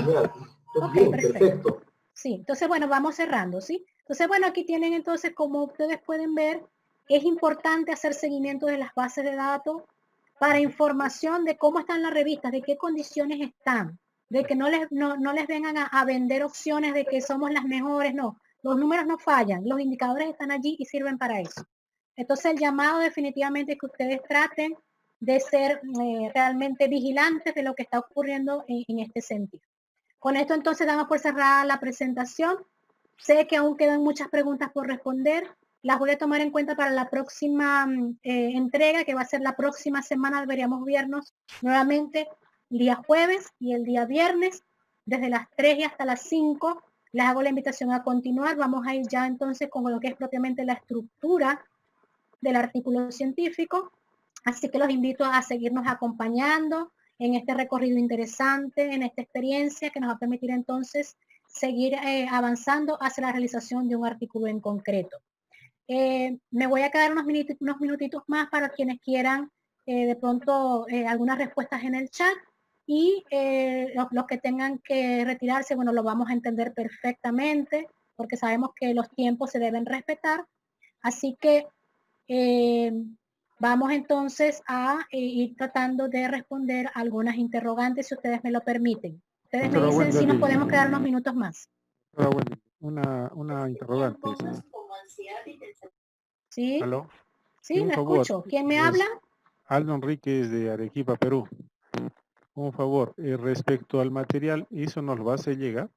Ok, Bien, perfecto. Sí, entonces bueno, vamos cerrando, ¿sí? Entonces bueno, aquí tienen entonces, como ustedes pueden ver, es importante hacer seguimiento de las bases de datos para información de cómo están las revistas, de qué condiciones están, de que no les vengan a vender opciones de que somos las mejores, no. Los números no fallan, los indicadores están allí y sirven para eso. Entonces el llamado definitivamente es que ustedes traten de ser realmente vigilantes de lo que está ocurriendo en este sentido. Con esto entonces damos por cerrada la presentación. Sé que aún quedan muchas preguntas por responder. Las voy a tomar en cuenta para la próxima entrega, que va a ser la próxima semana. Deberíamos vernos nuevamente el día jueves y el día viernes, desde las 3 y hasta las 5. Les hago la invitación a continuar. Vamos a ir ya entonces con lo que es propiamente la estructura del artículo científico. Así que los invito a seguirnos acompañando en este recorrido interesante, en esta experiencia que nos va a permitir entonces seguir avanzando hacia la realización de un artículo en concreto. Me voy a quedar unos minutitos más para quienes quieran de pronto algunas respuestas en el chat y los que tengan que retirarse, bueno, lo vamos a entender perfectamente. porque sabemos que los tiempos se deben respetar. Así que vamos entonces a ir tratando de responder algunas interrogantes, si ustedes me lo permiten. Ustedes me dicen si nos podemos quedar unos minutos más. Una interrogante. ¿Sí? ¿Aló? Sí, Un lo favor. escucho. ¿Quién me habla? Aldo Enríquez de Arequipa, Perú. Un favor, respecto al material, ¿eso nos lo va a hacer llegar?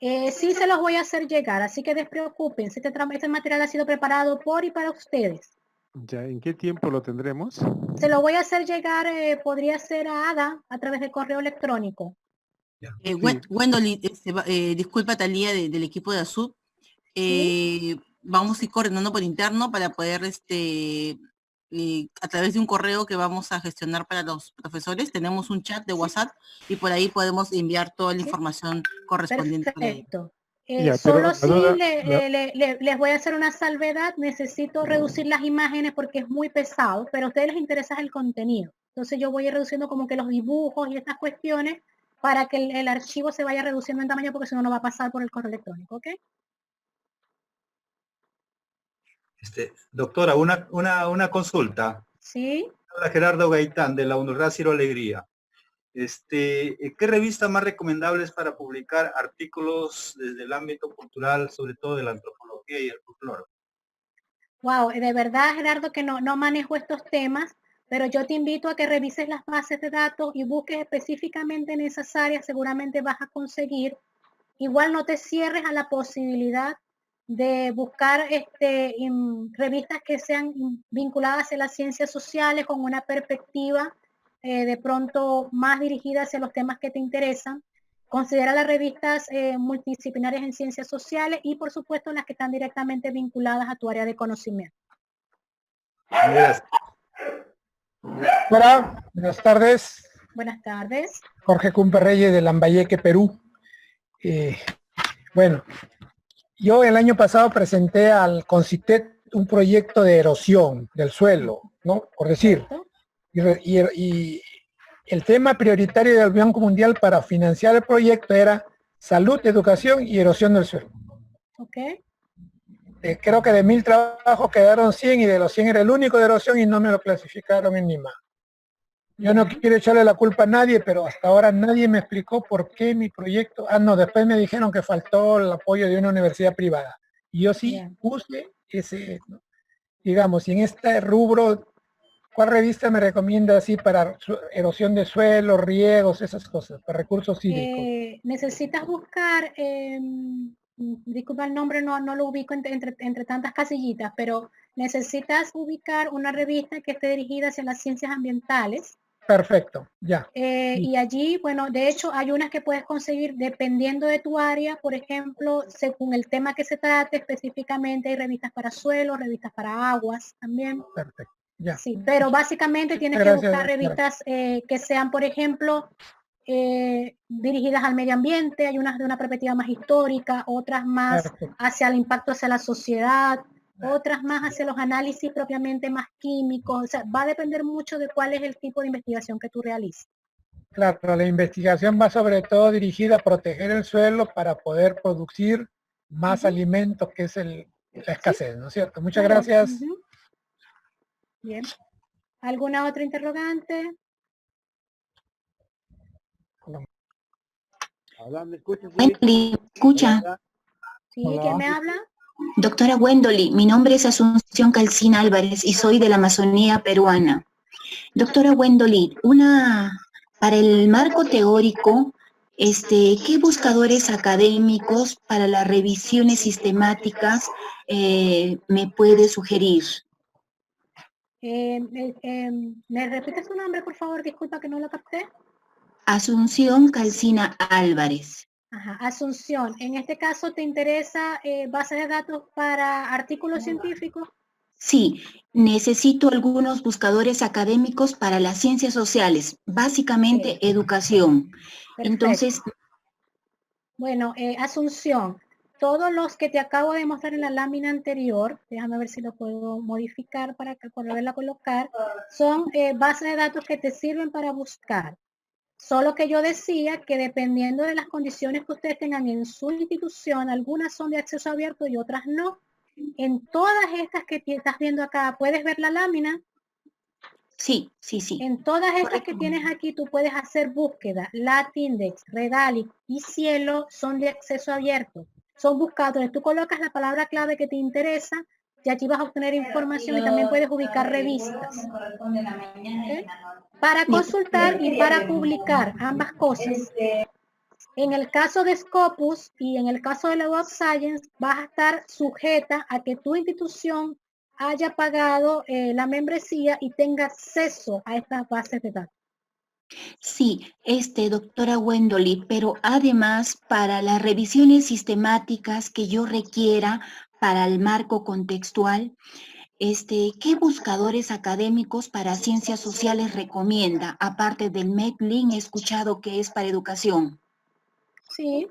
Sí, se los voy a hacer llegar, así que despreocúpense. Este material ha sido preparado por y para ustedes. Ya, ¿en qué tiempo lo tendremos? Se lo voy a hacer llegar, podría ser a Ada, a través de correo electrónico. Wendolin, disculpa Talía del equipo de ASUB. Vamos a ir coordinando por interno para poder, a través de un correo que vamos a gestionar para los profesores, tenemos un chat de WhatsApp y por ahí podemos enviar toda la información correspondiente. Perfecto. Ya, Solo pero si les voy a hacer una salvedad, necesito reducir las imágenes porque es muy pesado, pero a ustedes les interesa el contenido. Entonces yo voy a ir reduciendo como que los dibujos y estas cuestiones para que el archivo se vaya reduciendo en tamaño, porque si no, no va a pasar por el correo electrónico, ¿ok? Doctora, una consulta. Sí. Hola, Gerardo Gaitán, de la Universidad Ciro Alegría. ¿Qué revistas más recomendables para publicar artículos desde el ámbito cultural, sobre todo de la antropología y el folclore? Wow, de verdad, Gerardo, que no manejo estos temas, pero yo te invito a que revises las bases de datos y busques específicamente en esas áreas, seguramente vas a conseguir. Igual no te cierres a la posibilidad de buscar revistas que sean vinculadas a las ciencias sociales con una perspectiva de pronto más dirigida hacia los temas que te interesan. Considera las revistas multidisciplinarias en ciencias sociales y por supuesto las que están directamente vinculadas a tu área de conocimiento. Gracias. Hola, buenas tardes. Buenas tardes. Jorge Cumpe Reyes de Lambayeque, Perú. Bueno, yo el año pasado presenté al CONCITET un proyecto de erosión del suelo, ¿no? Por decir. Y el tema prioritario del Banco Mundial para financiar el proyecto era salud, educación y erosión del suelo. Ok. Creo que de 1000 trabajos quedaron 100 y de los 100 era el único de erosión y no me lo clasificaron en NIMA. Yo no quiero echarle la culpa a nadie, pero hasta ahora nadie me explicó por qué mi proyecto... no, después me dijeron que faltó el apoyo de una universidad privada. Y yo sí puse ese, ¿no? Digamos, y en este rubro, ¿cuál revista me recomienda así para erosión de suelo, riegos, esas cosas, para recursos hídricos? Necesitas buscar, disculpa el nombre, no lo ubico entre tantas casillitas, pero necesitas ubicar una revista que esté dirigida hacia las ciencias ambientales. Perfecto, ya. Y allí, bueno, de hecho hay unas que puedes conseguir dependiendo de tu área, por ejemplo, según el tema que se trate específicamente, hay revistas para suelo, revistas para aguas también. Perfecto, ya. Sí, pero básicamente tienes que buscar revistas que sean, por ejemplo, dirigidas al medio ambiente, hay unas de una perspectiva más histórica, otras más hacia el impacto hacia la sociedad, otras más hacia los análisis propiamente más químicos. O sea, va a depender mucho de cuál es el tipo de investigación que tú realices. Claro, la investigación va sobre todo dirigida a proteger el suelo para poder producir más alimentos, que es la escasez, ¿no es cierto? Muchas gracias. Bien. ¿Alguna otra interrogante? ¿Me escucha? Sí, ¿quién me habla? Doctora Wendolin, mi nombre es Asunción Calcín Álvarez y soy de la Amazonía peruana. Doctora Wendolin, para el marco teórico, ¿qué buscadores académicos para las revisiones sistemáticas me puede sugerir? ¿Me repites su nombre, por favor? Disculpa que no lo capté. Asunción Calcina Álvarez. Ajá, Asunción. En este caso, ¿te interesa base de datos para artículos científicos? Sí, necesito algunos buscadores académicos para las ciencias sociales, básicamente educación. Perfecto. Entonces, bueno, Asunción, todos los que te acabo de mostrar en la lámina anterior, déjame ver si lo puedo modificar para volverla a colocar, son bases de datos que te sirven para buscar. Solo que yo decía que dependiendo de las condiciones que ustedes tengan en su institución, algunas son de acceso abierto y otras no. En todas estas que estás viendo acá, ¿puedes ver la lámina? Sí, sí, sí. En todas estas Correcto. que tienes aquí, tú puedes hacer búsqueda. Latindex, Redalytics y Cielo son de acceso abierto. Son buscadores. Tú colocas la palabra clave que te interesa y aquí vas a obtener información y también puedes ubicar revistas. ¿Okay? Para consultar y para publicar, ambas cosas. En el caso de Scopus y en el caso de la Web Science, vas a estar sujeta a que tu institución haya pagado la membresía y tenga acceso a estas bases de datos. Sí, doctora Wendolly, pero además para las revisiones sistemáticas que yo requiera para el marco contextual, ¿qué buscadores académicos para ciencias sociales recomienda? Aparte del Medlink, he escuchado que es para educación. Sí,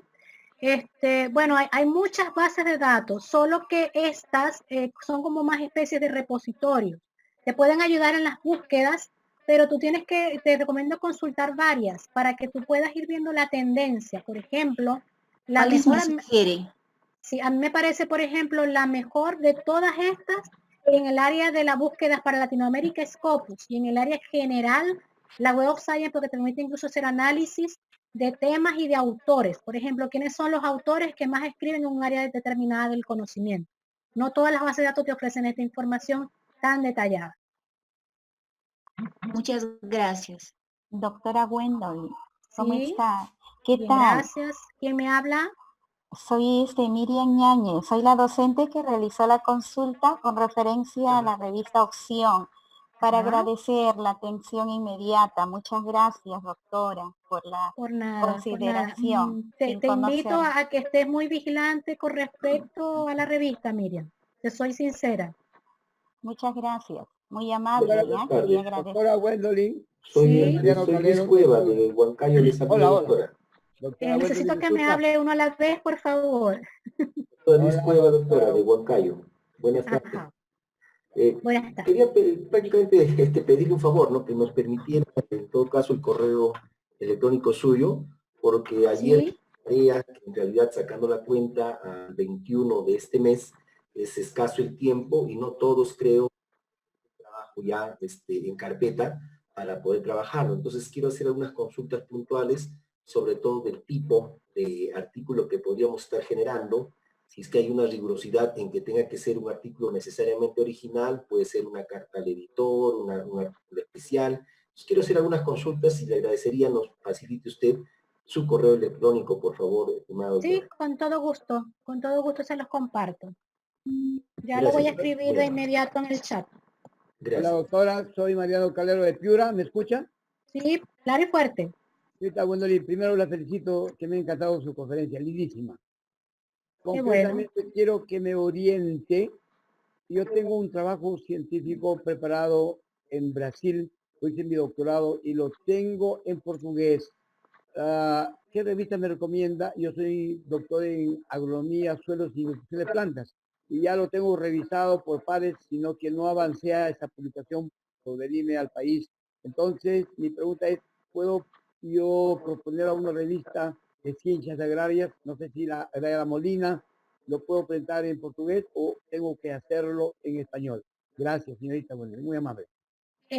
bueno, hay muchas bases de datos, solo que estas son como más especies de repositorios. Te pueden ayudar en las búsquedas, pero tú te recomiendo consultar varias para que tú puedas ir viendo la tendencia. Por ejemplo, la ¿Cuáles mejor, me sugiere? Sí, a mí me parece, por ejemplo, la mejor de todas estas en el área de las búsquedas para Latinoamérica es Scopus, y en el área general la Web of Science, porque te permite incluso hacer análisis de temas y de autores. Por ejemplo, ¿quiénes son los autores que más escriben en un área determinada del conocimiento? No todas las bases de datos te ofrecen esta información tan detallada. Muchas gracias. Doctora Wendolly, ¿cómo Sí, está? ¿Qué bien, tal? gracias. ¿Quién me habla? Soy Miriam Ñañez, soy la docente que realizó la consulta con referencia a la revista Opción para agradecer la atención inmediata. Muchas gracias, doctora, por la consideración. Te invito a que estés muy vigilante con respecto a la revista, Miriam. Te soy sincera. Muchas gracias. Muy amable, ¿ya? Quería agradecer. Doctora Wendolly, Soy Luis Cueva de Huancayo, les saludo, doctora. Necesito que me hable uno a la vez, por favor. Soy Luis Cueva, doctora, de Huancayo. Buenas tardes. Buenas tardes. Quería prácticamente pedirle un favor, ¿no? Que nos permitiera, en todo caso, el correo electrónico suyo, porque ayer tarea que en realidad sacando la cuenta al 21 de este mes es escaso el tiempo y no todos creo trabajo ya en carpeta para poder trabajarlo. Entonces quiero hacer algunas consultas puntuales, sobre todo del tipo de artículo que podríamos estar generando. Si es que hay una rigurosidad en que tenga que ser un artículo necesariamente original, puede ser una carta al editor, un artículo especial. Entonces, quiero hacer algunas consultas y le agradecería nos facilite usted su correo electrónico, por favor, estimado. Sí, con todo gusto se los comparto. Ya lo voy a escribir de inmediato en el chat. Gracias. Hola, doctora, soy Mariano Calero de Piura, ¿me escucha? Sí, claro y fuerte. Wendolly, primero la felicito, que me ha encantado su conferencia, lindísima. Concretamente quiero que me oriente. Yo tengo un trabajo científico preparado en Brasil, hice mi doctorado y lo tengo en portugués. ¿Qué revista me recomienda? Yo soy doctor en agronomía, suelos y nutrición de plantas y ya lo tengo revisado por pares, sino que no avancé a esa publicación por el INE al país. Entonces, mi pregunta es, ¿puedo yo proponer a una revista de ciencias agrarias? No sé si la Molina lo puedo presentar en portugués o tengo que hacerlo en español. Gracias, señorita, muy amable.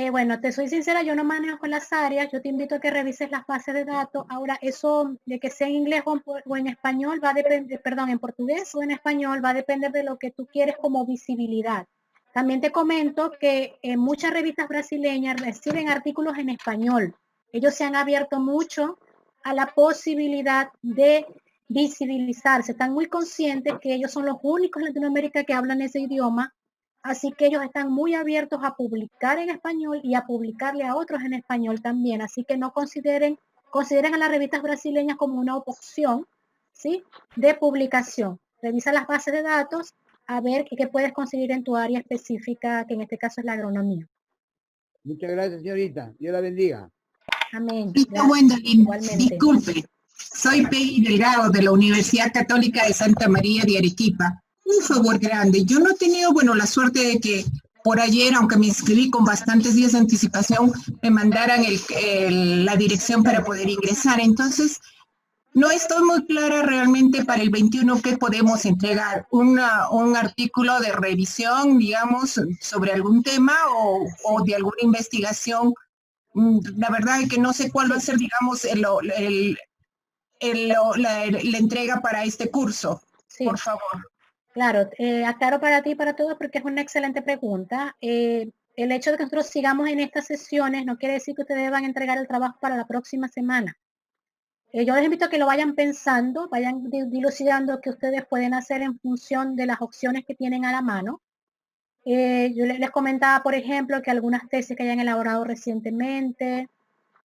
Bueno, te soy sincera, yo no manejo las áreas, yo te invito a que revises las bases de datos. Ahora, eso de que sea en inglés o en español va a depender, perdón, en portugués o en español va a depender de lo que tú quieres como visibilidad. También te comento que muchas revistas brasileñas reciben artículos en español. Ellos se han abierto mucho a la posibilidad de visibilizarse. Están muy conscientes que ellos son los únicos en Latinoamérica que hablan ese idioma. Así que ellos están muy abiertos a publicar en español y a publicarle a otros en español también. Así que no consideren a las revistas brasileñas como una opción, ¿sí?, de publicación. Revisa las bases de datos a ver qué puedes conseguir en tu área específica, que en este caso es la agronomía. Muchas gracias, señorita. Dios la bendiga. Amén. Disculpe, soy Peggy Delgado de la Universidad Católica de Santa María de Arequipa. Un favor grande, yo no he tenido, la suerte de que por ayer, aunque me inscribí con bastantes días de anticipación, me mandaran la dirección para poder ingresar. Entonces, no estoy muy clara realmente para el 21 qué podemos entregar. Un artículo de revisión, digamos, sobre algún tema o de alguna investigación. La verdad es que no sé cuál va a ser, digamos, la entrega para este curso. Sí. Por favor. Claro, aclaro para ti y para todos porque es una excelente pregunta. El hecho de que nosotros sigamos en estas sesiones no quiere decir que ustedes van a entregar el trabajo para la próxima semana. Yo les invito a que lo vayan pensando, vayan dilucidando qué ustedes pueden hacer en función de las opciones que tienen a la mano. Yo les comentaba, por ejemplo, que algunas tesis que hayan elaborado recientemente,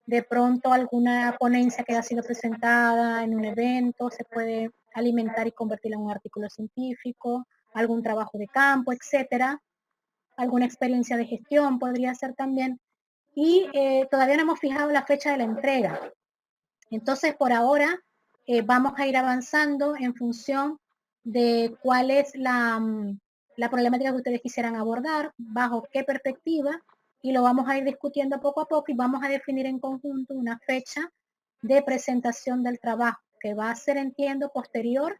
de pronto alguna ponencia que haya sido presentada en un evento, se puede alimentar y convertirla en un artículo científico, algún trabajo de campo, etcétera, alguna experiencia de gestión podría ser también. Y todavía no hemos fijado la fecha de la entrega. Entonces, por ahora, vamos a ir avanzando en función de cuál es la problemática que ustedes quisieran abordar, bajo qué perspectiva, y lo vamos a ir discutiendo poco a poco y vamos a definir en conjunto una fecha de presentación del trabajo, que va a ser, entiendo, posterior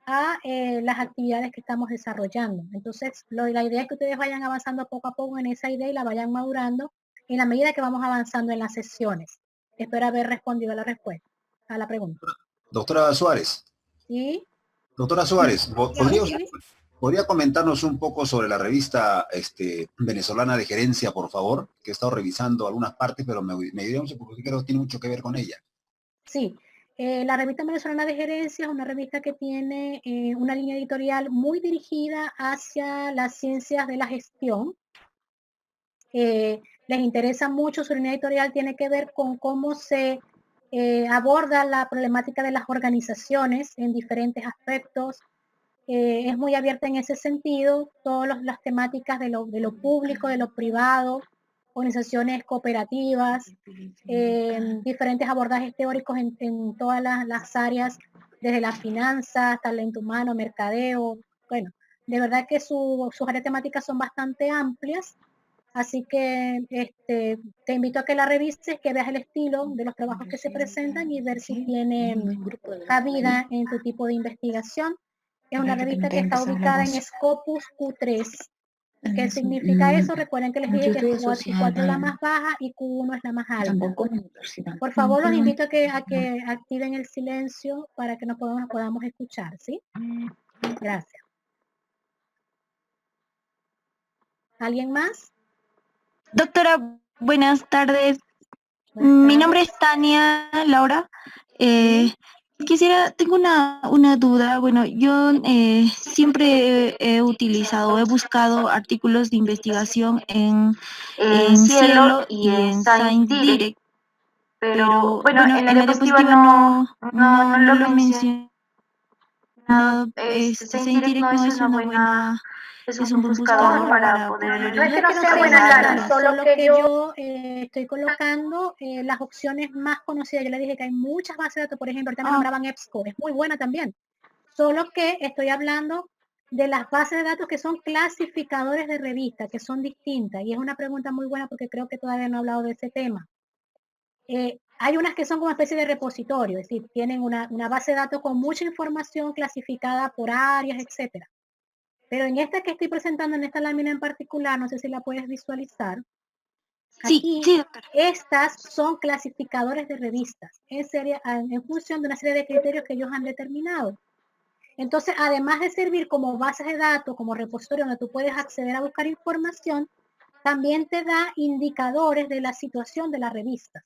a las actividades que estamos desarrollando. Entonces, la idea es que ustedes vayan avanzando poco a poco en esa idea y la vayan madurando en la medida que vamos avanzando en las sesiones. Espero haber respondido a la respuesta, a la pregunta. Doctora Suárez. ¿Sí? Doctora Suárez, Sí. ¿podría comentarnos un poco sobre la revista venezolana de gerencia, por favor? Que he estado revisando algunas partes, pero me diría mucho porque creo que tiene mucho que ver con ella. Sí. La revista venezolana de gerencia es una revista que tiene una línea editorial muy dirigida hacia las ciencias de la gestión. Les interesa mucho, su línea editorial tiene que ver con cómo se aborda la problemática de las organizaciones en diferentes aspectos. Es muy abierta en ese sentido, todas las temáticas de lo público, de lo privado, organizaciones cooperativas, diferentes abordajes teóricos en todas las áreas, desde las finanzas, talento humano, mercadeo. Bueno, de verdad que sus áreas temáticas son bastante amplias. Así que te invito a que la revises, que veas el estilo de los trabajos que se presentan y ver si tienen cabida en tu tipo de investigación. Es una revista que está ubicada en Scopus Q3. ¿Qué significa eso? Recuerden que les dije que Q4 es la más baja y Q1 es la más alta. Por favor, los invito a que activen el silencio para que nos podamos escuchar, ¿sí? Gracias. ¿Alguien más? Doctora, buenas tardes. Mi nombre es Tania Laura. Tengo una duda. Bueno, yo siempre he buscado artículos de investigación en Cielo y en Science Direct, pero bueno, en la diapositiva no lo he mencionado. Science Direct no es una buena... Es un buen buscador para poder... No es que no sea buena, solo que yo estoy colocando las opciones más conocidas. Yo le dije que hay muchas bases de datos, por ejemplo, ahorita me nombraban EBSCO, es muy buena también. Solo que estoy hablando de las bases de datos que son clasificadores de revistas, que son distintas. Y es una pregunta muy buena porque creo que todavía no he hablado de ese tema. Hay unas que son como especie de repositorio, es decir, tienen una base de datos con mucha información clasificada por áreas, etcétera. Pero en esta que estoy presentando, en esta lámina en particular, no sé si la puedes visualizar. Aquí, sí, estas son clasificadores de revistas en función de una serie de criterios que ellos han determinado. Entonces, además de servir como bases de datos, como repositorio donde tú puedes acceder a buscar información, también te da indicadores de la situación de las revistas.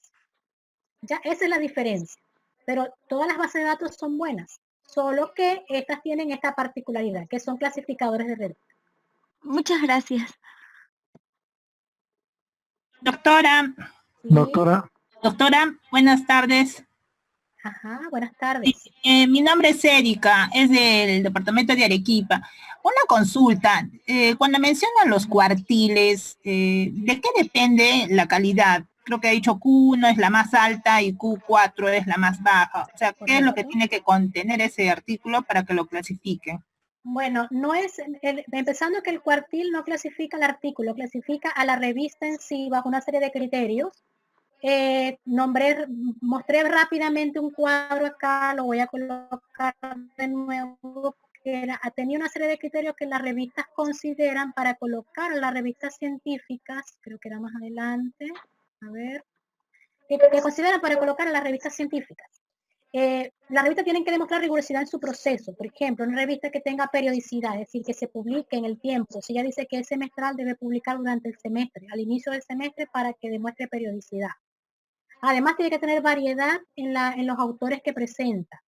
Ya, esa es la diferencia. Pero todas las bases de datos son buenas. Solo que estas tienen esta particularidad, que son clasificadores de red. Muchas gracias. Doctora. ¿Sí? Doctora, buenas tardes. Ajá, buenas tardes. Mi nombre es Erika, es del departamento de Arequipa. Una consulta, cuando mencionan los cuartiles, ¿de qué depende la calidad? Creo que ha dicho Q1 es la más alta y Q4 es la más baja. O sea, ¿qué es lo que tiene que contener ese artículo para que lo clasifiquen? Bueno, no es, empezando que el cuartil no clasifica el artículo, clasifica a la revista en sí bajo una serie de criterios. Mostré rápidamente un cuadro acá, lo voy a colocar de nuevo, que tenía una serie de criterios que las revistas consideran para colocar a las revistas científicas, creo que era más adelante, a ver, que consideran para colocar a las revistas científicas. Las revistas tienen que demostrar rigurosidad en su proceso. Por ejemplo, una revista que tenga periodicidad, es decir, que se publique en el tiempo. Si ella dice que es semestral, debe publicar durante el semestre, al inicio del semestre, para que demuestre periodicidad. Además, tiene que tener variedad en los autores que presenta.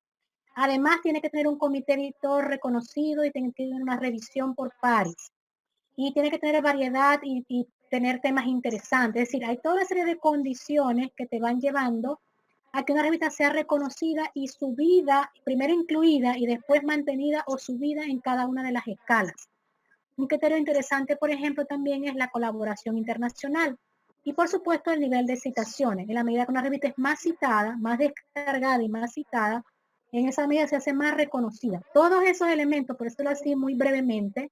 Además, tiene que tener un comité editor reconocido y tiene que tener una revisión por pares. Y tiene que tener variedad y tener temas interesantes. Es decir, hay toda una serie de condiciones que te van llevando a que una revista sea reconocida y subida, primero incluida y después mantenida o subida en cada una de las escalas. Un criterio interesante, por ejemplo, también es la colaboración internacional. Y por supuesto el nivel de citaciones. En la medida que una revista es más citada, más descargada y más citada, en esa medida se hace más reconocida. Todos esos elementos, por eso lo así muy brevemente,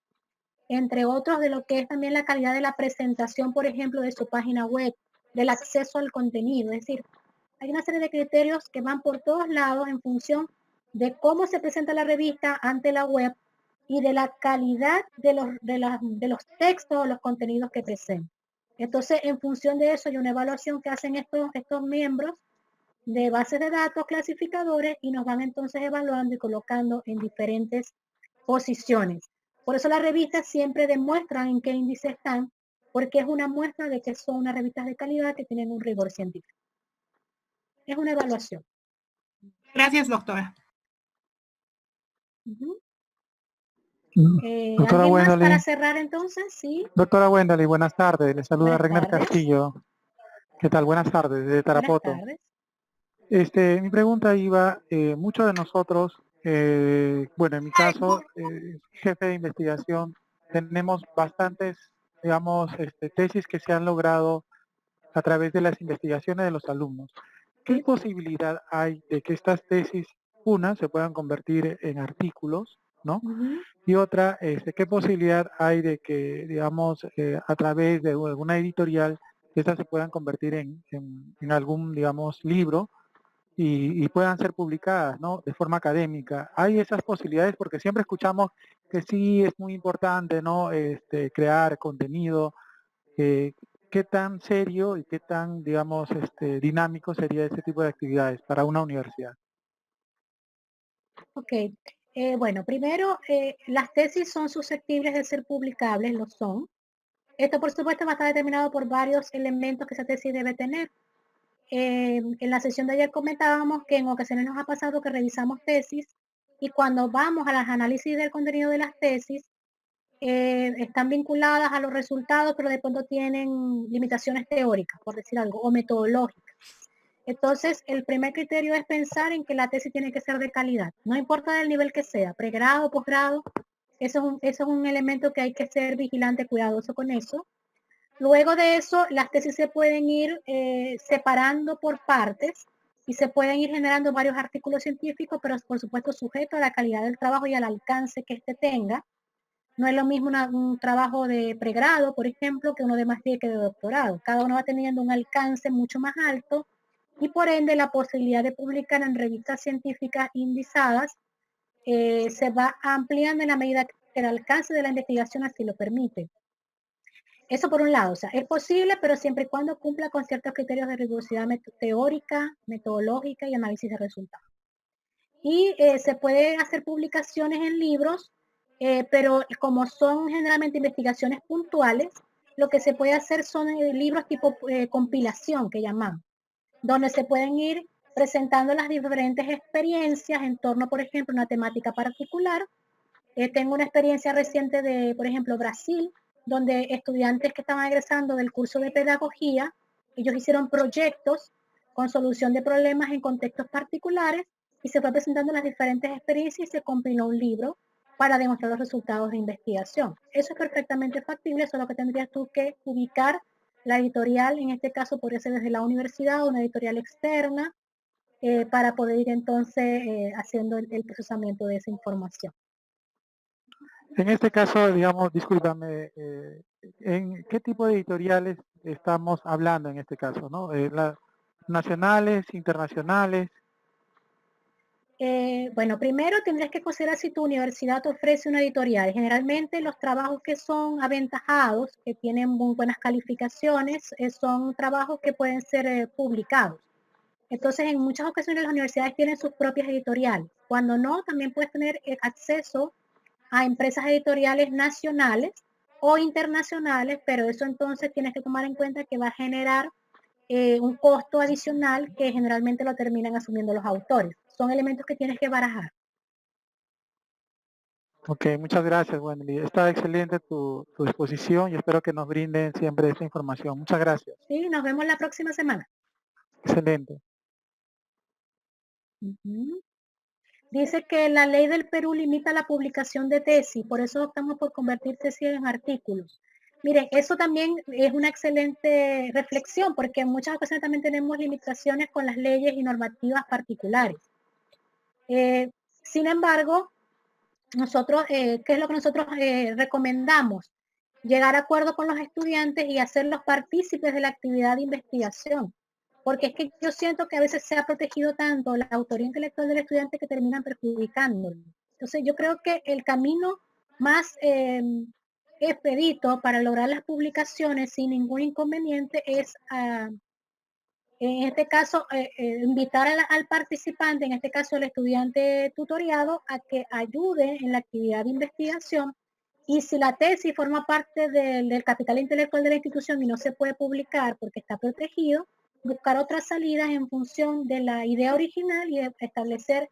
entre otros de lo que es también la calidad de la presentación, por ejemplo, de su página web, del acceso al contenido. Es decir, hay una serie de criterios que van por todos lados en función de cómo se presenta la revista ante la web y de la calidad de los textos o los contenidos que presenta. Entonces, en función de eso hay una evaluación que hacen estos miembros de bases de datos clasificadores y nos van entonces evaluando y colocando en diferentes posiciones. Por eso las revistas siempre demuestran en qué índice están, porque es una muestra de que son unas revistas de calidad que tienen un rigor científico. Es una evaluación. Gracias, doctora. Doctora ¿Alguien más Wendoli. para cerrar entonces? Sí. Doctora Wendoli, buenas tardes. Le saluda Buenas Regner tardes. Castillo. ¿Qué tal? Buenas tardes, desde Tarapoto. Buenas tardes. Mi pregunta iba, muchos de nosotros, bueno, en mi caso, jefe de investigación, tenemos bastantes, digamos, tesis que se han logrado a través de las investigaciones de los alumnos. ¿Qué posibilidad hay de que estas tesis, una, se puedan convertir en artículos, ¿no? Y otra, ¿qué posibilidad hay de que, digamos, a través de alguna editorial, estas se puedan convertir en algún, digamos, libro y puedan ser publicadas, ¿no? De forma académica? ¿Hay esas posibilidades? Porque siempre escuchamos que sí es muy importante, ¿no? Crear contenido. ¿Qué tan serio y qué tan, digamos, dinámico sería este tipo de actividades para una universidad? Ok. Bueno, primero, las tesis son susceptibles de ser publicables, lo son. Esto, por supuesto, va a estar determinado por varios elementos que esa tesis debe tener. En la sesión de ayer comentábamos que en ocasiones nos ha pasado que revisamos tesis y cuando vamos a las análisis del contenido de las tesis, están vinculadas a los resultados, pero de pronto tienen limitaciones teóricas, por decir algo, o metodológicas. Entonces, el primer criterio es pensar en que la tesis tiene que ser de calidad, no importa del nivel que sea, pregrado, posgrado, eso es un elemento que hay que ser vigilante, cuidadoso con eso. Luego de eso, las tesis se pueden ir separando por partes y se pueden ir generando varios artículos científicos, pero por supuesto sujeto a la calidad del trabajo y al alcance que éste tenga. No es lo mismo un trabajo de pregrado, por ejemplo, que uno de maestría que de doctorado. Cada uno va teniendo un alcance mucho más alto y por ende la posibilidad de publicar en revistas científicas indizadas se va ampliando en la medida que el alcance de la investigación así lo permite. Eso por un lado, o sea, es posible, pero siempre y cuando cumpla con ciertos criterios de rigurosidad teórica, metodológica y análisis de resultados. Y se pueden hacer publicaciones en libros, pero como son generalmente investigaciones puntuales, lo que se puede hacer son libros tipo compilación, que llamamos, donde se pueden ir presentando las diferentes experiencias en torno, por ejemplo, a una temática particular. Tengo una experiencia reciente de, por ejemplo, Brasil, donde estudiantes que estaban egresando del curso de pedagogía, ellos hicieron proyectos con solución de problemas en contextos particulares y se fue presentando las diferentes experiencias y se compiló un libro para demostrar los resultados de investigación. Eso es perfectamente factible, solo que tendrías tú que ubicar la editorial, en este caso podría ser desde la universidad o una editorial externa, para poder ir entonces haciendo el procesamiento de esa información. En este caso, digamos, discúlpame, ¿en qué tipo de editoriales estamos hablando en este caso, no? ¿Nacionales, internacionales? Bueno, primero tendrías que considerar si tu universidad te ofrece una editorial. Generalmente los trabajos que son aventajados, que tienen muy buenas calificaciones, son trabajos que pueden ser publicados. Entonces, en muchas ocasiones las universidades tienen sus propias editoriales. Cuando no, también puedes tener acceso a empresas editoriales nacionales o internacionales, pero eso entonces tienes que tomar en cuenta que va a generar un costo adicional que generalmente lo terminan asumiendo los autores. Son elementos que tienes que barajar. Ok, muchas gracias, Wendy. Está excelente tu exposición y espero que nos brinden siempre esa información. Muchas gracias. Sí, nos vemos la próxima semana. Excelente. Dice que la ley del Perú limita la publicación de tesis, por eso optamos por convertir tesis en artículos. Miren, eso también es una excelente reflexión, porque en muchas ocasiones también tenemos limitaciones con las leyes y normativas particulares. Sin embargo, nosotros, ¿qué es lo que nosotros recomendamos? Llegar a acuerdo con los estudiantes y hacerlos partícipes de la actividad de investigación. Porque es que yo siento que a veces se ha protegido tanto la autoría intelectual del estudiante que terminan perjudicándolo. Entonces yo creo que el camino más expedito para lograr las publicaciones sin ningún inconveniente es, en este caso, invitar al participante, en este caso el estudiante tutoriado, a que ayude en la actividad de investigación. Y si la tesis forma parte del capital intelectual de la institución y no se puede publicar porque está protegido, buscar otras salidas en función de la idea original y establecer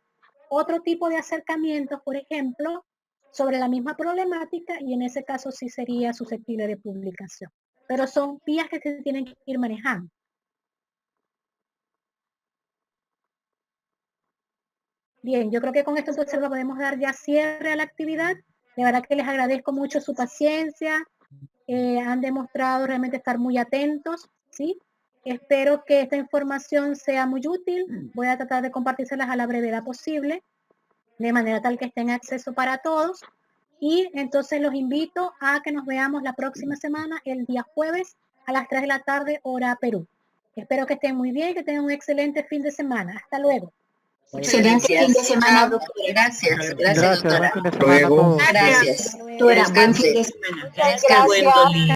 otro tipo de acercamientos, por ejemplo, sobre la misma problemática, y en ese caso sí sería susceptible de publicación. Pero son vías que se tienen que ir manejando. Bien, yo creo que con esto entonces lo podemos dar ya cierre a la actividad. De verdad que les agradezco mucho su paciencia. Han demostrado realmente estar muy atentos, ¿sí? Espero que esta información sea muy útil. Voy a tratar de compartírselas a la brevedad posible, de manera tal que esté en acceso para todos. Y entonces los invito a que nos veamos la próxima semana, el día jueves, a las 3 de la tarde, hora Perú. Espero que estén muy bien y que tengan un excelente fin de semana. Hasta luego. Excelente fin de semana, doctora. Gracias, Gracias, doctora. buen fin de semana a todos. Gracias, doctora. Buen fin de semana. Gracias, Gwendolyn.